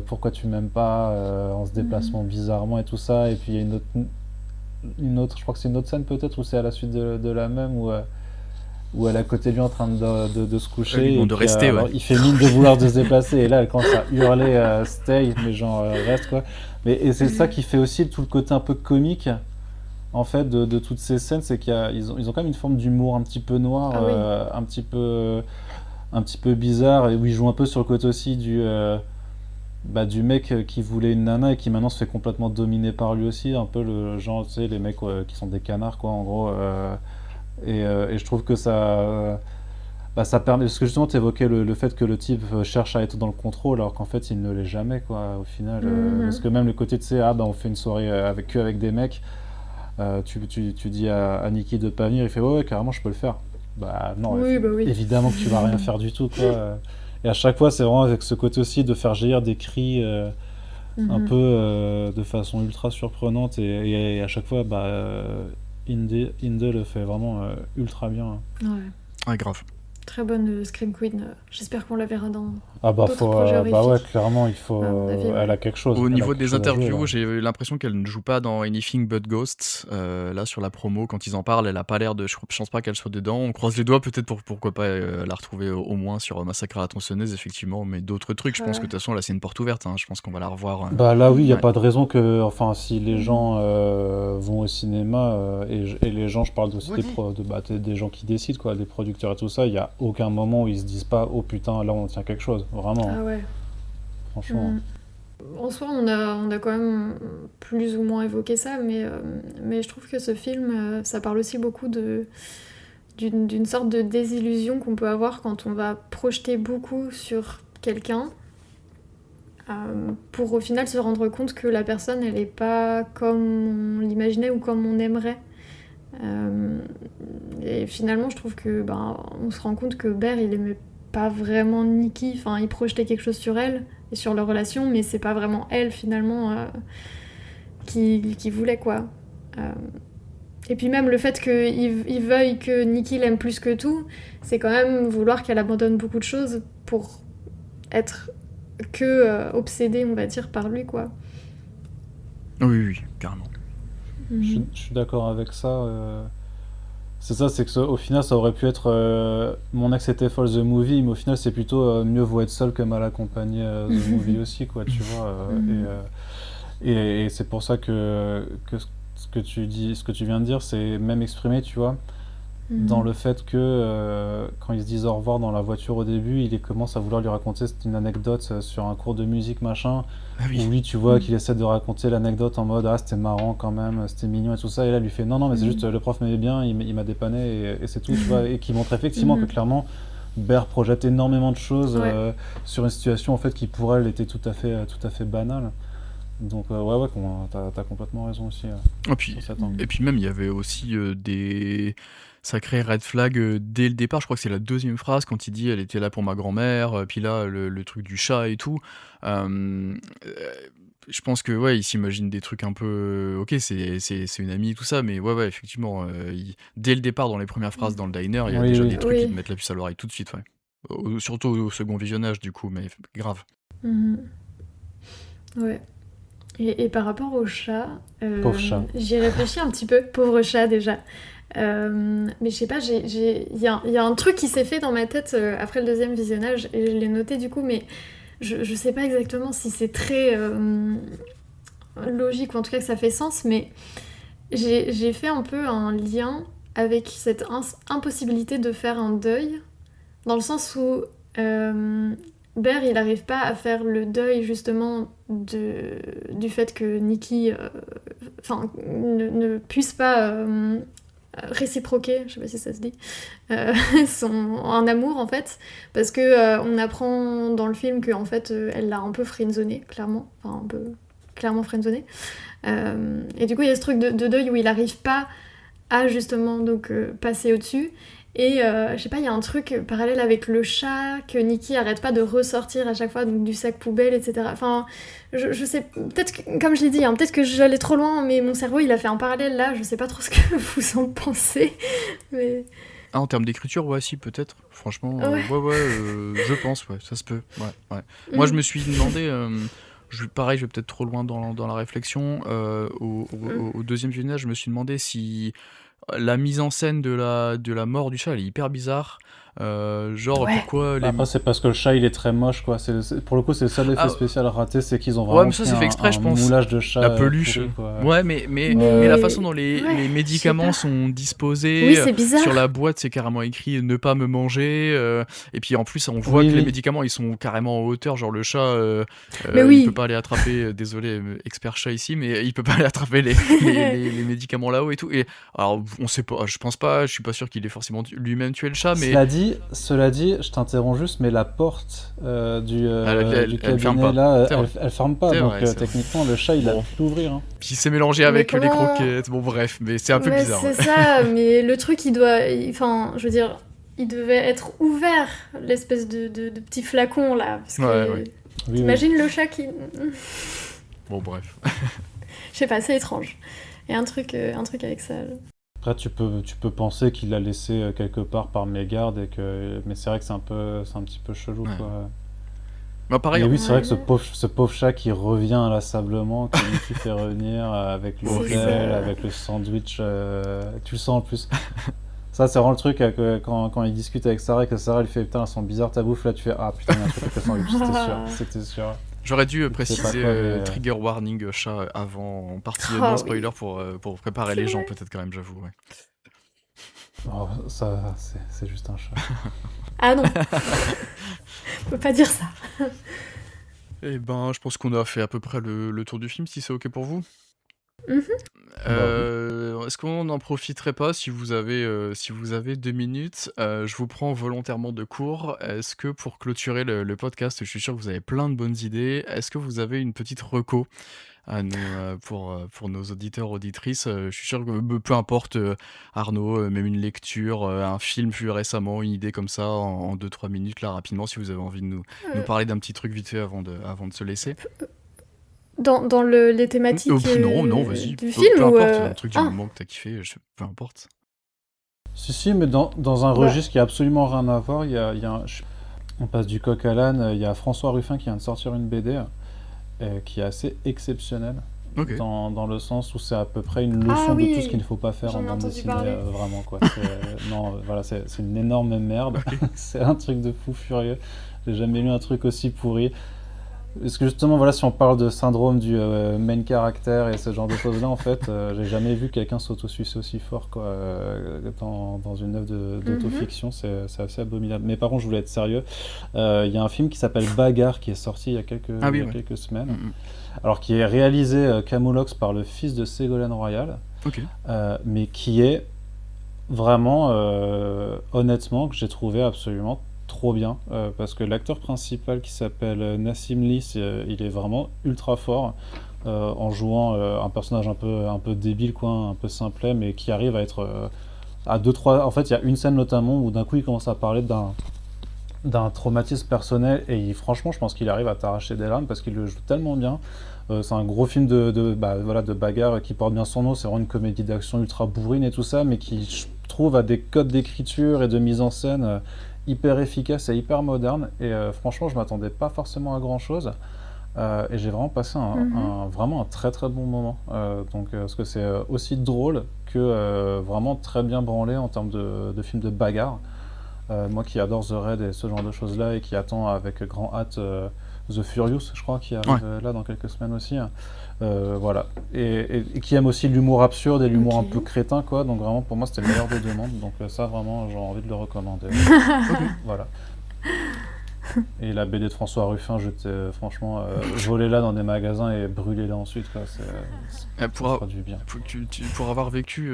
[SPEAKER 3] pourquoi tu m'aimes pas, en se déplaçant bizarrement et tout ça. Et puis il y a une autre, je crois que c'est une autre scène peut-être, où c'est à la suite de la même, où elle est à côté de lui en train de se coucher, et
[SPEAKER 1] rester,
[SPEAKER 3] alors, il fait mine de vouloir de se déplacer, et là elle commence à hurler stay, mais genre reste, quoi. Et c'est ça qui fait aussi tout le côté un peu comique en fait de toutes ces scènes, c'est qu'ils ont quand même une forme d'humour un petit peu noir, un petit peu bizarre, et où ils jouent un peu sur le côté aussi du mec qui voulait une nana et qui maintenant se fait complètement dominer par lui aussi, un peu le genre, tu sais, les mecs qui sont des canards, quoi, en gros. Et je trouve que ça permet, parce que justement tu évoquais le fait que le type cherche à être dans le contrôle alors qu'en fait il ne l'est jamais, quoi, au final. Parce que même le côté, tu sais, on fait une soirée avec des mecs, tu dis à Nikki de pas venir, il fait ouais carrément je peux le faire. Non, évidemment que tu vas rien faire du tout, quoi. Et à chaque fois c'est vraiment avec ce côté aussi de faire jaillir des cris un peu de façon ultra surprenante, et à chaque fois Inde le fait vraiment ultra bien.
[SPEAKER 1] Ouais, grave.
[SPEAKER 2] très bonne Scream Queen. J'espère qu'on la verra dans
[SPEAKER 3] Ah bah,
[SPEAKER 2] d'autres projets
[SPEAKER 3] bah ouais,
[SPEAKER 2] horrifiques.
[SPEAKER 3] clairement, il faut.
[SPEAKER 2] À mon avis, ouais.
[SPEAKER 3] Elle a quelque chose.
[SPEAKER 1] Au
[SPEAKER 3] Elle a
[SPEAKER 1] niveau
[SPEAKER 3] quelque
[SPEAKER 1] des
[SPEAKER 3] chose à jouer,
[SPEAKER 1] interviews,
[SPEAKER 3] là.
[SPEAKER 1] j'ai l'impression qu'elle ne joue pas dans Anything But Ghosts. Là, sur la promo, quand ils en parlent, elle a pas l'air de. Je pense pas qu'elle soit dedans. On croise les doigts peut-être pourquoi pas la retrouver au moins sur Massacre à la tronçonneuse, effectivement. Mais d'autres trucs, je pense que de
[SPEAKER 2] Ouais.
[SPEAKER 1] toute façon, là, c'est une porte ouverte. Je pense qu'on va la revoir.
[SPEAKER 3] Bah là, oui, il n'y a
[SPEAKER 1] Ouais.
[SPEAKER 3] pas de raison que. Enfin, si les
[SPEAKER 2] Mhm.
[SPEAKER 3] gens vont au cinéma, et les gens, je parle aussi
[SPEAKER 4] Woody.
[SPEAKER 3] des gens qui décident, quoi, des producteurs et tout ça, il n'y a aucun moment où ils se disent pas, oh putain, là on tient quelque chose. Vraiment,
[SPEAKER 2] Ah ouais.
[SPEAKER 3] franchement.
[SPEAKER 2] Mm. En soi, on a quand même plus ou moins évoqué ça, mais je trouve que ce film, ça parle aussi beaucoup d'une sorte de désillusion qu'on peut avoir quand on va projeter beaucoup sur quelqu'un pour au final se rendre compte que la personne, elle n'est pas comme on l'imaginait ou comme on aimerait. Et finalement, je trouve que on se rend compte que Bear, il aimait pas vraiment Nikki, enfin, il projetait quelque chose sur elle et sur leur relation, mais c'est pas vraiment elle finalement qui voulait quoi. Euh, et puis même le fait qu'il veuille que Nikki l'aime plus que tout, c'est quand même vouloir qu'elle abandonne beaucoup de choses pour être que obsédée, on va dire, par lui quoi.
[SPEAKER 1] Oui, carrément.
[SPEAKER 3] Je suis d'accord avec ça. C'est ça, c'est que au final, ça aurait pu être mon ex était folle the movie, mais au final, c'est plutôt mieux vaut être seul que mal accompagné the movie aussi, quoi, tu vois. Et c'est pour ça que ce que tu dis, ce que tu viens de dire, c'est même exprimé, tu vois, dans le fait que quand ils se disent au revoir dans la voiture au début, il commence à vouloir lui raconter une anecdote sur un cours de musique, machin,
[SPEAKER 1] Ah oui.
[SPEAKER 3] où lui, tu vois, qu'il essaie de raconter l'anecdote en mode ah, c'était marrant quand même, c'était mignon et tout ça, et là, il lui fait non, mais c'est juste le prof m'aimait bien, il m'a dépanné et c'est tout, tu vois, et qui montre effectivement que clairement, Bear projette énormément de choses
[SPEAKER 2] Ouais.
[SPEAKER 3] sur une situation en fait qui pour elle était tout à fait banale. Donc ouais, t'as complètement raison aussi
[SPEAKER 1] Et puis,
[SPEAKER 3] sur cet angle.
[SPEAKER 1] et puis même, il y avait aussi des sacrés red flags dès le départ. Je crois que c'est la deuxième phrase quand il dit elle était là pour ma grand-mère, puis là le truc du chat et tout. Euh, je pense que ouais, il s'imagine des trucs un peu. Ok, c'est une amie tout ça, mais ouais, effectivement, dès le départ dans les premières phrases dans le diner, il y a
[SPEAKER 3] Oui,
[SPEAKER 1] déjà
[SPEAKER 3] oui.
[SPEAKER 1] des trucs qui te
[SPEAKER 2] Oui.
[SPEAKER 1] mettent la puce à l'oreille tout de suite, ouais. Surtout au second visionnage du coup, mais grave.
[SPEAKER 2] Ouais. Et par rapport au chat,
[SPEAKER 3] Pauvre chat.
[SPEAKER 2] j'y réfléchis un petit peu, pauvre chat déjà. Mais je sais pas, il y a un truc qui s'est fait dans ma tête après le deuxième visionnage, et je l'ai noté du coup, mais je sais pas exactement si c'est très logique, ou en tout cas que ça fait sens, mais j'ai fait un peu un lien avec cette impossibilité de faire un deuil, dans le sens où Bear, il n'arrive pas à faire le deuil justement du fait que Nikki ne puisse pas réciproquer, je sais pas si ça se dit, un amour en fait, parce que on apprend dans le film que en fait elle l'a un peu friendzoné, clairement, enfin un peu clairement friendzoné. Et du coup il y a ce truc de deuil où il n'arrive pas à justement donc passer au-dessus. Et je sais pas, il y a un truc parallèle avec le chat que Nikki arrête pas de ressortir à chaque fois donc du sac poubelle, etc. Enfin, je sais, peut-être que, comme je l'ai dit, peut-être que j'allais trop loin, mais mon cerveau il a fait un parallèle là, je sais pas trop ce que vous en pensez. Mais...
[SPEAKER 1] Ah, en termes d'écriture, ouais, si, peut-être. Franchement,
[SPEAKER 2] Ouais.
[SPEAKER 1] je pense, ouais, ça se peut. Ouais. Moi, je me suis demandé, pareil, je vais peut-être trop loin dans la réflexion. Au deuxième visionnage, je me suis demandé si la mise en scène de la mort du chat, elle est hyper bizarre. Genre,
[SPEAKER 2] Ouais.
[SPEAKER 1] pourquoi les.
[SPEAKER 3] Après, c'est parce que le chat il est très moche, quoi. Pour le coup, c'est le seul effet
[SPEAKER 1] Ah,
[SPEAKER 3] spécial raté, c'est qu'ils ont
[SPEAKER 1] ouais,
[SPEAKER 3] vraiment
[SPEAKER 1] mais ça,
[SPEAKER 3] pris
[SPEAKER 1] c'est fait exprès, je pense.
[SPEAKER 3] moulage de chat
[SPEAKER 1] La peluche.
[SPEAKER 3] pourri, quoi.
[SPEAKER 1] Ouais, mais
[SPEAKER 2] Mais-
[SPEAKER 1] la façon dont les
[SPEAKER 2] ouais,
[SPEAKER 1] médicaments
[SPEAKER 2] je sais
[SPEAKER 1] sont disposés,
[SPEAKER 2] Oui, c'est bizarre.
[SPEAKER 1] sur la boîte, c'est carrément écrit ne pas me manger. Et puis en plus, on voit
[SPEAKER 3] Oui,
[SPEAKER 1] que les
[SPEAKER 3] oui.
[SPEAKER 1] médicaments ils sont carrément en hauteur. Genre le chat,
[SPEAKER 2] Mais
[SPEAKER 1] il
[SPEAKER 2] oui.
[SPEAKER 1] peut pas aller attraper. Désolé, expert chat ici, mais il peut pas aller attraper les médicaments là-haut et tout. Et alors, on sait pas, je pense pas, je suis pas sûr qu'il ait forcément lui-même tué le chat, mais.
[SPEAKER 3] Cela dit, je t'interromps juste, mais la porte du
[SPEAKER 1] Elle ferme
[SPEAKER 3] cabinet
[SPEAKER 1] pas.
[SPEAKER 3] là,
[SPEAKER 1] C'est vrai.
[SPEAKER 3] elle ferme pas,
[SPEAKER 1] C'est
[SPEAKER 3] donc
[SPEAKER 1] vrai, c'est vrai.
[SPEAKER 3] techniquement le chat il a
[SPEAKER 1] Bon.
[SPEAKER 3] pu l'ouvrir. Hein.
[SPEAKER 1] Puis c'est mélangé avec les
[SPEAKER 2] comment-
[SPEAKER 1] croquettes. Bon, bref, mais c'est un peu
[SPEAKER 2] Mais
[SPEAKER 1] bizarre.
[SPEAKER 2] c'est
[SPEAKER 1] Ouais.
[SPEAKER 2] ça, mais le truc enfin, je veux dire, il devait être ouvert, l'espèce de petit flacon là. Parce que,
[SPEAKER 1] Ouais.
[SPEAKER 3] Oui, oui.
[SPEAKER 2] t'imagines le chat qui.
[SPEAKER 1] Bon, bref.
[SPEAKER 2] Je sais pas, c'est étrange. Il y a un truc avec ça.
[SPEAKER 3] Après, tu peux penser qu'il l'a laissé quelque part par mégarde mais c'est vrai que c'est un petit peu chelou,
[SPEAKER 1] Ouais.
[SPEAKER 3] quoi.
[SPEAKER 1] Bah, pareil,
[SPEAKER 3] Mais oui, c'est vrai que ce
[SPEAKER 2] Ouais,
[SPEAKER 3] pauvre chat qui revient inlassablement, qui lui fait revenir avec
[SPEAKER 2] c'est
[SPEAKER 3] l'hôtel,
[SPEAKER 1] horrible.
[SPEAKER 2] ça.
[SPEAKER 3] avec le sandwich, tu le sens en plus. Ça, c'est vraiment le truc quand il discute avec Sarah et que Sarah lui fait putain, elles sont bizarres ta bouffe, là tu fais ah putain, il y a un truc avec le sandwich, c'était sûr.
[SPEAKER 1] J'aurais dû
[SPEAKER 3] Je sais pas
[SPEAKER 1] préciser
[SPEAKER 3] quoi, mais.
[SPEAKER 1] trigger warning chat avant, en partie non
[SPEAKER 2] Ah
[SPEAKER 1] spoiler
[SPEAKER 2] oui,
[SPEAKER 1] pour préparer
[SPEAKER 2] c'est
[SPEAKER 1] les gens,
[SPEAKER 2] vrai.
[SPEAKER 1] peut-être quand même, j'avoue. Ouais.
[SPEAKER 3] Oh, ça, c'est juste un chat.
[SPEAKER 2] Ah non, on peut pas dire ça.
[SPEAKER 1] Eh ben, je pense qu'on a fait à peu près le tour du film, si c'est ok pour vous.
[SPEAKER 2] Mhm.
[SPEAKER 3] Bah oui.
[SPEAKER 1] Est-ce qu'on n'en profiterait pas si vous avez 2 minutes, je vous prends volontairement de court. Est-ce que pour clôturer le podcast, je suis sûr que vous avez plein de bonnes idées, est-ce que vous avez une petite reco à nous, pour nos auditeurs, auditrices? Je suis sûr que peu importe, Arnaud, même une lecture, un film vu récemment, une idée comme ça en 2-3 minutes là rapidement si vous avez envie de nous
[SPEAKER 2] Euh,
[SPEAKER 1] parler d'un petit truc vite fait avant de se laisser.
[SPEAKER 2] Dans les thématiques
[SPEAKER 1] Non, non, vas-y,
[SPEAKER 2] du
[SPEAKER 1] peu
[SPEAKER 2] film ou
[SPEAKER 1] importe, un truc du
[SPEAKER 2] Ah,
[SPEAKER 1] moment que t'as kiffé, peu importe.
[SPEAKER 3] Si, mais dans un
[SPEAKER 2] bah,
[SPEAKER 3] registre qui a absolument rien à voir, on passe du coq à l'âne, il y a François Ruffin qui vient de sortir une BD qui est assez exceptionnelle,
[SPEAKER 1] Ok.
[SPEAKER 3] dans le sens où c'est à peu près une
[SPEAKER 2] ah
[SPEAKER 3] leçon de tout ce qu'il ne
[SPEAKER 2] oui,
[SPEAKER 3] faut pas faire en
[SPEAKER 2] j'en ai
[SPEAKER 3] bande
[SPEAKER 2] entendu
[SPEAKER 3] dessinée,
[SPEAKER 2] parler.
[SPEAKER 3] vraiment quoi. Non, voilà, c'est une énorme merde, c'est un truc de fou furieux. J'ai jamais lu un truc aussi pourri. Parce que justement, voilà, si on parle de syndrome du main character et ce genre de choses-là, en fait, j'ai jamais vu quelqu'un s'autosucer aussi fort, quoi, dans une œuvre
[SPEAKER 2] Mhm.
[SPEAKER 3] d'autofiction, c'est assez abominable. Mais par contre, je voulais être sérieux. Il y a un film qui s'appelle Bagarre qui est sorti
[SPEAKER 1] Ah
[SPEAKER 3] il y
[SPEAKER 1] oui,
[SPEAKER 3] a
[SPEAKER 1] ouais.
[SPEAKER 3] quelques semaines,
[SPEAKER 1] Mm, mm.
[SPEAKER 3] alors qui est réalisé Camoulox par le fils de Ségolène Royal,
[SPEAKER 1] Ok.
[SPEAKER 3] mais qui est vraiment, honnêtement, que j'ai trouvé absolument trop bien. Parce que l'acteur principal qui s'appelle Nassim Lee, il est vraiment ultra fort en jouant un personnage un peu débile, quoi, un peu simplet, mais qui arrive à être à deux, trois. En fait, il y a une scène notamment où d'un coup il commence à parler d'un traumatisme personnel et franchement, je pense qu'il arrive à t'arracher des larmes parce qu'il le joue tellement bien. C'est un gros film voilà, de bagarre qui porte bien son nom. C'est vraiment une comédie d'action ultra bourrine et tout ça, mais qui, je trouve, a des codes d'écriture et de mise en scène hyper efficaces et hyper modernes. Et franchement, je m'attendais pas forcément à grand chose. Et j'ai vraiment passé
[SPEAKER 2] Mhm.
[SPEAKER 3] vraiment un très très bon moment. Parce que c'est aussi drôle que vraiment très bien branlé en termes de film de bagarre. Moi qui adore The Raid et ce genre de choses-là et qui attend avec grand hâte The Furious, je crois, qui
[SPEAKER 1] Ouais.
[SPEAKER 3] arrive là dans quelques semaines aussi. Voilà. Et qui aime aussi l'humour absurde et l'humour un peu
[SPEAKER 2] Ok.
[SPEAKER 3] crétin, quoi. Donc vraiment, pour moi, c'était le meilleur des deux mondes. Donc ça, vraiment, j'ai envie de le recommander.
[SPEAKER 1] Ok.
[SPEAKER 3] Voilà. Et la BD de François Ruffin, franchement, volez-la dans des magasins et brûlez-la ensuite, quoi. Ça
[SPEAKER 1] Pour,
[SPEAKER 3] fera du bien.
[SPEAKER 1] pour avoir vécu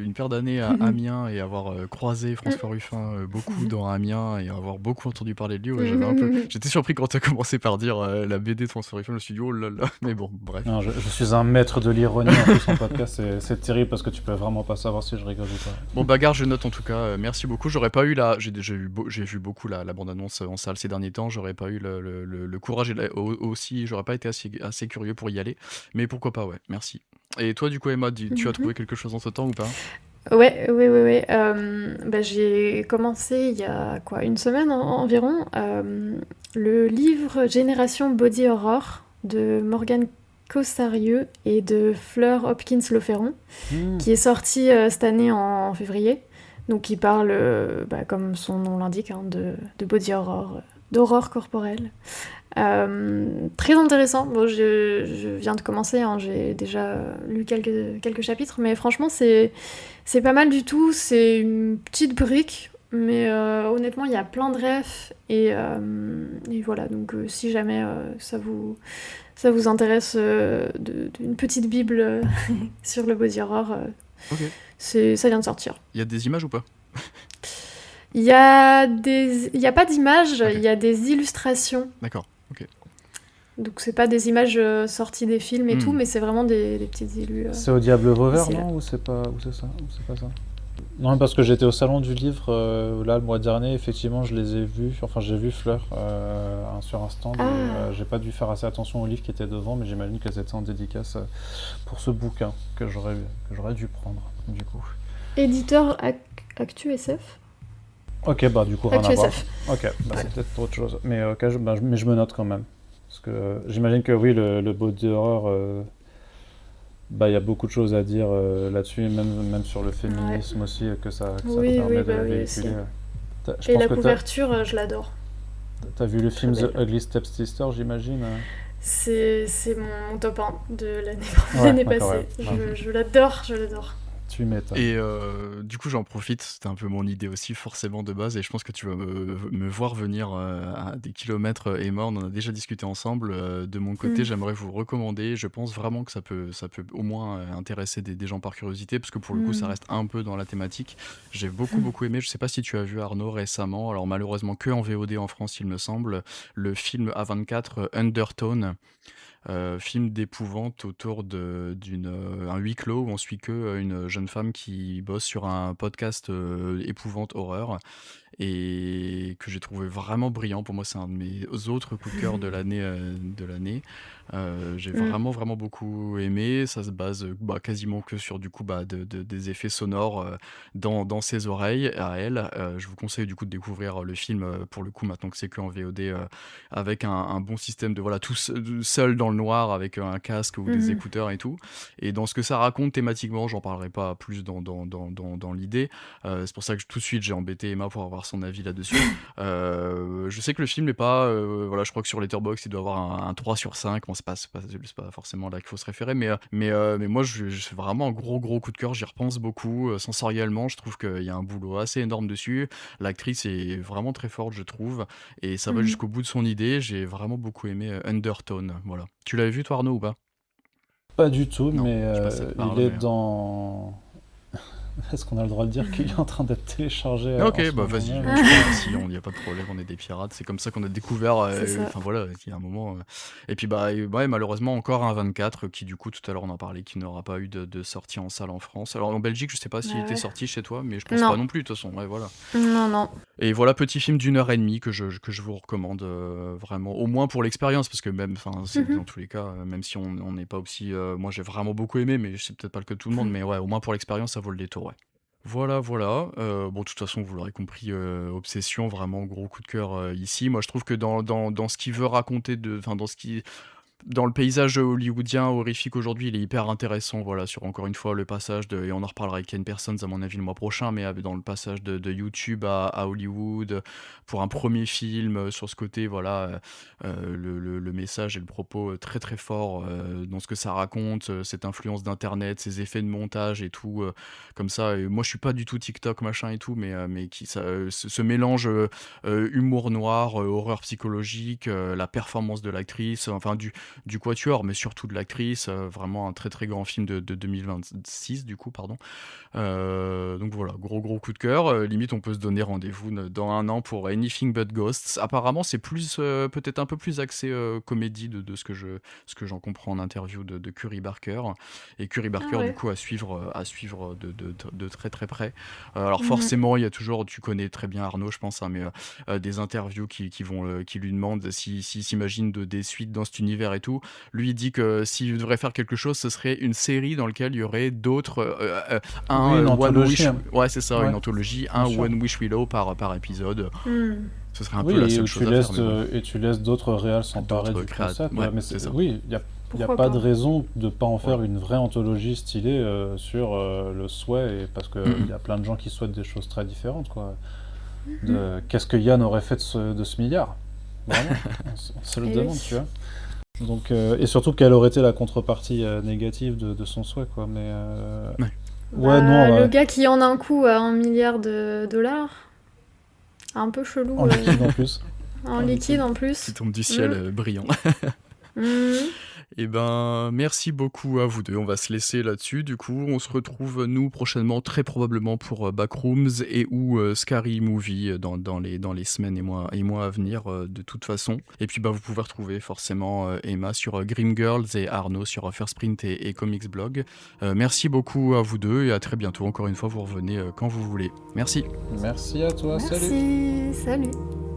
[SPEAKER 1] une paire d'années à Amiens et avoir croisé François Ruffin beaucoup dans Amiens et avoir beaucoup entendu parler de lui, ouais,
[SPEAKER 2] Mhm.
[SPEAKER 1] j'étais surpris quand tu as commencé par dire la BD de François Ruffin, je me suis dit oh là là, mais bon, bref.
[SPEAKER 3] Non, je suis un maître de l'ironie en plus en podcast, c'est terrible parce que tu peux vraiment pas savoir si je rigole ou pas.
[SPEAKER 1] Bon, bagarre, je note en tout cas. Merci beaucoup. J'aurais pas eu j'ai déjà vu, j'ai vu beaucoup la bande-annonce en salle ces derniers temps. J'aurais pas eu le courage aussi. J'aurais pas été assez curieux pour y aller. Mais pourquoi pas, ouais. Merci. Et toi, du coup, Emma, tu as
[SPEAKER 2] Mhm.
[SPEAKER 1] trouvé quelque chose en ce temps ou pas?
[SPEAKER 2] Ouais, ouais, ouais, ouais. Bah, j'ai commencé il y a quoi, une semaine environ, le livre Génération Body Horror de Morgane Cossarieux et de Fleur Hopkins-Loferron,
[SPEAKER 3] Hmm.
[SPEAKER 2] qui est sorti cette année en février. Donc, qui parle, bah, comme son nom l'indique, hein, de body horror, d'horreur corporelle. Très intéressant. Bon, je viens de commencer, hein, j'ai déjà lu quelques chapitres, mais franchement, c'est pas mal du tout. C'est une petite brique, mais honnêtement, il y a plein de refs. Et voilà, donc si jamais ça vous intéresse d'une petite bible sur le body horror,
[SPEAKER 1] Ok.
[SPEAKER 2] ça vient de sortir.
[SPEAKER 1] Il y a des images ou pas?
[SPEAKER 2] Il y a pas d'images,
[SPEAKER 1] Ok.
[SPEAKER 2] il y a des illustrations.
[SPEAKER 1] D'accord. Ok.
[SPEAKER 2] Donc c'est pas des images sorties des films et tout,
[SPEAKER 1] Hmm.
[SPEAKER 2] mais c'est vraiment des petites illus.
[SPEAKER 3] C'est au Diable Vauvert,
[SPEAKER 2] ici, là.
[SPEAKER 3] non? Ou c'est pas, ou c'est ça? Ou c'est pas ça? Non, parce que j'étais au salon du livre là le mois dernier, effectivement, je les ai vus. Enfin, j'ai vu Fleur sur un stand. Et,
[SPEAKER 2] Ah,
[SPEAKER 3] j'ai pas dû faire assez attention aux livres qui étaient devant, mais j'imagine qu'elles étaient en dédicace pour ce bouquin que j'aurais dû prendre, du coup.
[SPEAKER 2] Éditeur Actu SF.
[SPEAKER 3] Ok, bah du coup, rien
[SPEAKER 2] Actu
[SPEAKER 3] à voir.
[SPEAKER 2] SF.
[SPEAKER 3] Ok, bah
[SPEAKER 2] Ouais.
[SPEAKER 3] c'est peut-être autre chose. Mais, ok, mais je me note quand même. Parce que j'imagine que oui, le body horror, bah il y a beaucoup de choses à dire là-dessus, et même sur le féminisme aussi, que ça
[SPEAKER 2] Oui,
[SPEAKER 3] permet
[SPEAKER 2] oui,
[SPEAKER 3] de
[SPEAKER 2] bah oui, aussi.
[SPEAKER 3] véhiculer. Je
[SPEAKER 2] Et
[SPEAKER 3] pense
[SPEAKER 2] la
[SPEAKER 3] que
[SPEAKER 2] couverture, je l'adore.
[SPEAKER 3] t'as vu le
[SPEAKER 2] Très
[SPEAKER 3] film The
[SPEAKER 2] belle.
[SPEAKER 3] Ugly Stepsister, j'imagine?
[SPEAKER 2] C'est mon top 1 de l'année
[SPEAKER 3] Ouais,
[SPEAKER 2] l'année
[SPEAKER 3] d'accord,
[SPEAKER 2] passée.
[SPEAKER 3] ouais.
[SPEAKER 2] Je l'adore, je l'adore.
[SPEAKER 3] Tu m'étonnes.
[SPEAKER 1] Et du coup, j'en profite, c'était un peu mon idée aussi, forcément de base, et je pense que tu vas me voir venir à des kilomètres, Emma, on en a déjà discuté ensemble. De mon côté,
[SPEAKER 2] Mm.
[SPEAKER 1] j'aimerais vous recommander, je pense vraiment que ça peut au moins intéresser des gens par curiosité, parce que pour le coup, ça
[SPEAKER 2] Mm.
[SPEAKER 1] reste un peu dans la thématique. J'ai beaucoup aimé, je sais pas si tu as vu Arnaud récemment, alors malheureusement que en VOD en France, il me semble, le film A24 Undertone. Film d'épouvante autour un huis clos où on suit que une jeune femme qui bosse sur un podcast épouvante horreur et que j'ai trouvé vraiment brillant. Pour moi, c'est un de mes autres coups de cœur de l'année. J'ai
[SPEAKER 2] Mm.
[SPEAKER 1] vraiment beaucoup aimé. Ça se base bah, quasiment que sur du coup des effets sonores dans ses oreilles à elle. Je vous conseille du coup de découvrir le film pour le coup maintenant que c'est que en VOD avec un bon système de voilà tout seul dans le noir avec un casque ou des
[SPEAKER 2] Mhm.
[SPEAKER 1] écouteurs et tout. Et dans ce que ça raconte thématiquement, j'en parlerai pas plus dans l'idée. C'est pour ça que tout de suite j'ai embêté Emma pour avoir son avis là-dessus. Je sais que le film n'est pas, voilà, je crois que sur Letterboxd il doit avoir un 3 sur 5. Bon, c'est pas forcément là qu'il faut se référer, mais moi c'est vraiment un gros coup de cœur. J'y repense beaucoup. Sensoriellement, je trouve qu'il y a un boulot assez énorme dessus. L'actrice est vraiment très forte, je trouve, et ça va
[SPEAKER 2] Mhm.
[SPEAKER 1] jusqu'au bout de son idée. J'ai vraiment beaucoup aimé Undertone. Voilà. Tu l'avais vu toi Arnaud ou pas?
[SPEAKER 3] Pas du tout,
[SPEAKER 1] Non,
[SPEAKER 3] mais
[SPEAKER 1] je sais pas si ça te
[SPEAKER 3] il
[SPEAKER 1] parle,
[SPEAKER 3] est
[SPEAKER 1] mais.
[SPEAKER 3] dans... Est-ce qu'on a le droit de dire qu'il est en train d'être téléchargé
[SPEAKER 1] Ok,
[SPEAKER 3] en ce
[SPEAKER 1] bah
[SPEAKER 3] moment
[SPEAKER 1] vas-y,
[SPEAKER 3] même?
[SPEAKER 1] tu peux, si on n'y a pas de problème, on est des pirates, c'est comme ça qu'on a découvert,
[SPEAKER 2] C'est ça.
[SPEAKER 1] enfin voilà, il y a un moment. Et puis bah ouais, malheureusement encore un 24 qui du coup tout à l'heure on en parlait, qui n'aura pas eu de sortie en salle en France. Alors en Belgique, je sais pas s'il
[SPEAKER 2] Ah
[SPEAKER 1] était
[SPEAKER 2] ouais.
[SPEAKER 1] sorti chez toi, mais je pense pas
[SPEAKER 2] Non,
[SPEAKER 1] non plus de toute façon, ouais voilà.
[SPEAKER 2] non, non.
[SPEAKER 1] Et voilà, petit film d'1 heure et demie que je vous recommande vraiment, au moins pour l'expérience, parce que même, enfin, c'est dans
[SPEAKER 2] Mhm.
[SPEAKER 1] tous les cas, même si on n'est pas aussi, moi j'ai vraiment beaucoup aimé, mais c'est peut-être pas le cas de tout le monde, mais ouais, au moins pour l'expérience, ça vaut le détour, ouais. Voilà. Bon, de toute façon, vous l'aurez compris, Obsession, vraiment gros coup de cœur ici. Moi, je trouve que dans ce qu'il veut raconter, enfin, dans le paysage hollywoodien horrifique aujourd'hui, il est hyper intéressant, voilà, sur encore une fois le passage et on en reparlera avec Ken Parsons à mon avis le mois prochain, mais dans le passage de YouTube à Hollywood, pour un premier film, sur ce côté, voilà, le message et le propos très très fort dans ce que ça raconte, cette influence d'internet, ces effets de montage et tout, comme ça. Et moi je suis pas du tout TikTok machin et tout, mais ce mélange humour noir, horreur psychologique, la performance de l'actrice, enfin du quatuor, mais surtout de l'actrice, vraiment un très très grand film de 2026 du coup, pardon. Donc voilà, gros coup de cœur. Limite, on peut se donner rendez-vous dans un an pour Anything But Ghosts. Apparemment, c'est plus peut-être un peu plus axé comédie de ce que j'en comprends en interview de Curry Barker. Et Curry
[SPEAKER 2] Ah
[SPEAKER 1] Barker, du
[SPEAKER 2] ouais.
[SPEAKER 1] coup, à suivre de très très près. Alors
[SPEAKER 2] Mhm.
[SPEAKER 1] forcément, il y a toujours, tu connais très bien Arnaud, je pense, hein, mais des interviews qui lui demandent s'il s'imagine des suites dans cet univers et tout. Lui, il dit que s'il devrait faire quelque chose, ce serait une série dans laquelle il y aurait d'autres
[SPEAKER 3] Oui,
[SPEAKER 1] un
[SPEAKER 3] une
[SPEAKER 1] One
[SPEAKER 3] anthologie,
[SPEAKER 1] Wish,
[SPEAKER 3] hein.
[SPEAKER 1] ouais c'est ça,
[SPEAKER 3] Ouais,
[SPEAKER 1] une anthologie,
[SPEAKER 3] bien
[SPEAKER 1] un
[SPEAKER 3] sûr.
[SPEAKER 1] One Wish Willow par épisode.
[SPEAKER 2] Mhm.
[SPEAKER 1] Ce serait un peu
[SPEAKER 3] Oui,
[SPEAKER 1] la
[SPEAKER 3] et
[SPEAKER 1] seule
[SPEAKER 3] où tu
[SPEAKER 1] chose à faire,
[SPEAKER 3] laisses,
[SPEAKER 1] mais bon,
[SPEAKER 3] et tu laisses d'autres réals s'emparer
[SPEAKER 1] d'autres
[SPEAKER 3] du
[SPEAKER 1] créateurs,
[SPEAKER 3] concept.
[SPEAKER 1] ouais,
[SPEAKER 3] Mais
[SPEAKER 1] c'est ça.
[SPEAKER 3] oui, il n'y a
[SPEAKER 2] Pourquoi
[SPEAKER 3] pas de
[SPEAKER 2] pas?
[SPEAKER 3] raison de ne pas en faire
[SPEAKER 1] Voilà.
[SPEAKER 3] une vraie anthologie stylée sur le souhait, et parce qu'il y a plein de gens qui souhaitent des choses très différentes, quoi. Qu'est-ce que Yann aurait fait de ce milliard? Vraiment, on se le
[SPEAKER 2] Eh
[SPEAKER 3] demande,
[SPEAKER 2] oui.
[SPEAKER 3] tu vois. Donc, et surtout, quelle aurait été la contrepartie négative de son souhait, quoi. Mais
[SPEAKER 1] Ouais.
[SPEAKER 3] ouais,
[SPEAKER 2] Bah,
[SPEAKER 3] non,
[SPEAKER 2] le gars qui en a un coup à 1 milliard de dollars, un peu chelou,
[SPEAKER 3] en liquide en plus.
[SPEAKER 2] en
[SPEAKER 3] En
[SPEAKER 2] liquide
[SPEAKER 3] liquide.
[SPEAKER 2] en
[SPEAKER 1] Qui
[SPEAKER 2] plus.
[SPEAKER 1] tombe du ciel
[SPEAKER 2] Mm.
[SPEAKER 1] brillant.
[SPEAKER 2] Mhm.
[SPEAKER 1] Et ben, merci beaucoup à vous deux. On va se laisser là-dessus. Du coup, on se retrouve nous prochainement, très probablement pour Backrooms et ou Scary Movie dans les semaines et mois à venir, de toute façon. Et puis, bah, vous pouvez retrouver forcément Emma sur Grim Girls et Arnaud sur First Print et Comics Blog. Merci beaucoup à vous deux et à très bientôt. Encore une fois, vous revenez quand vous voulez. Merci.
[SPEAKER 3] Merci à toi, salut.
[SPEAKER 2] Merci, salut.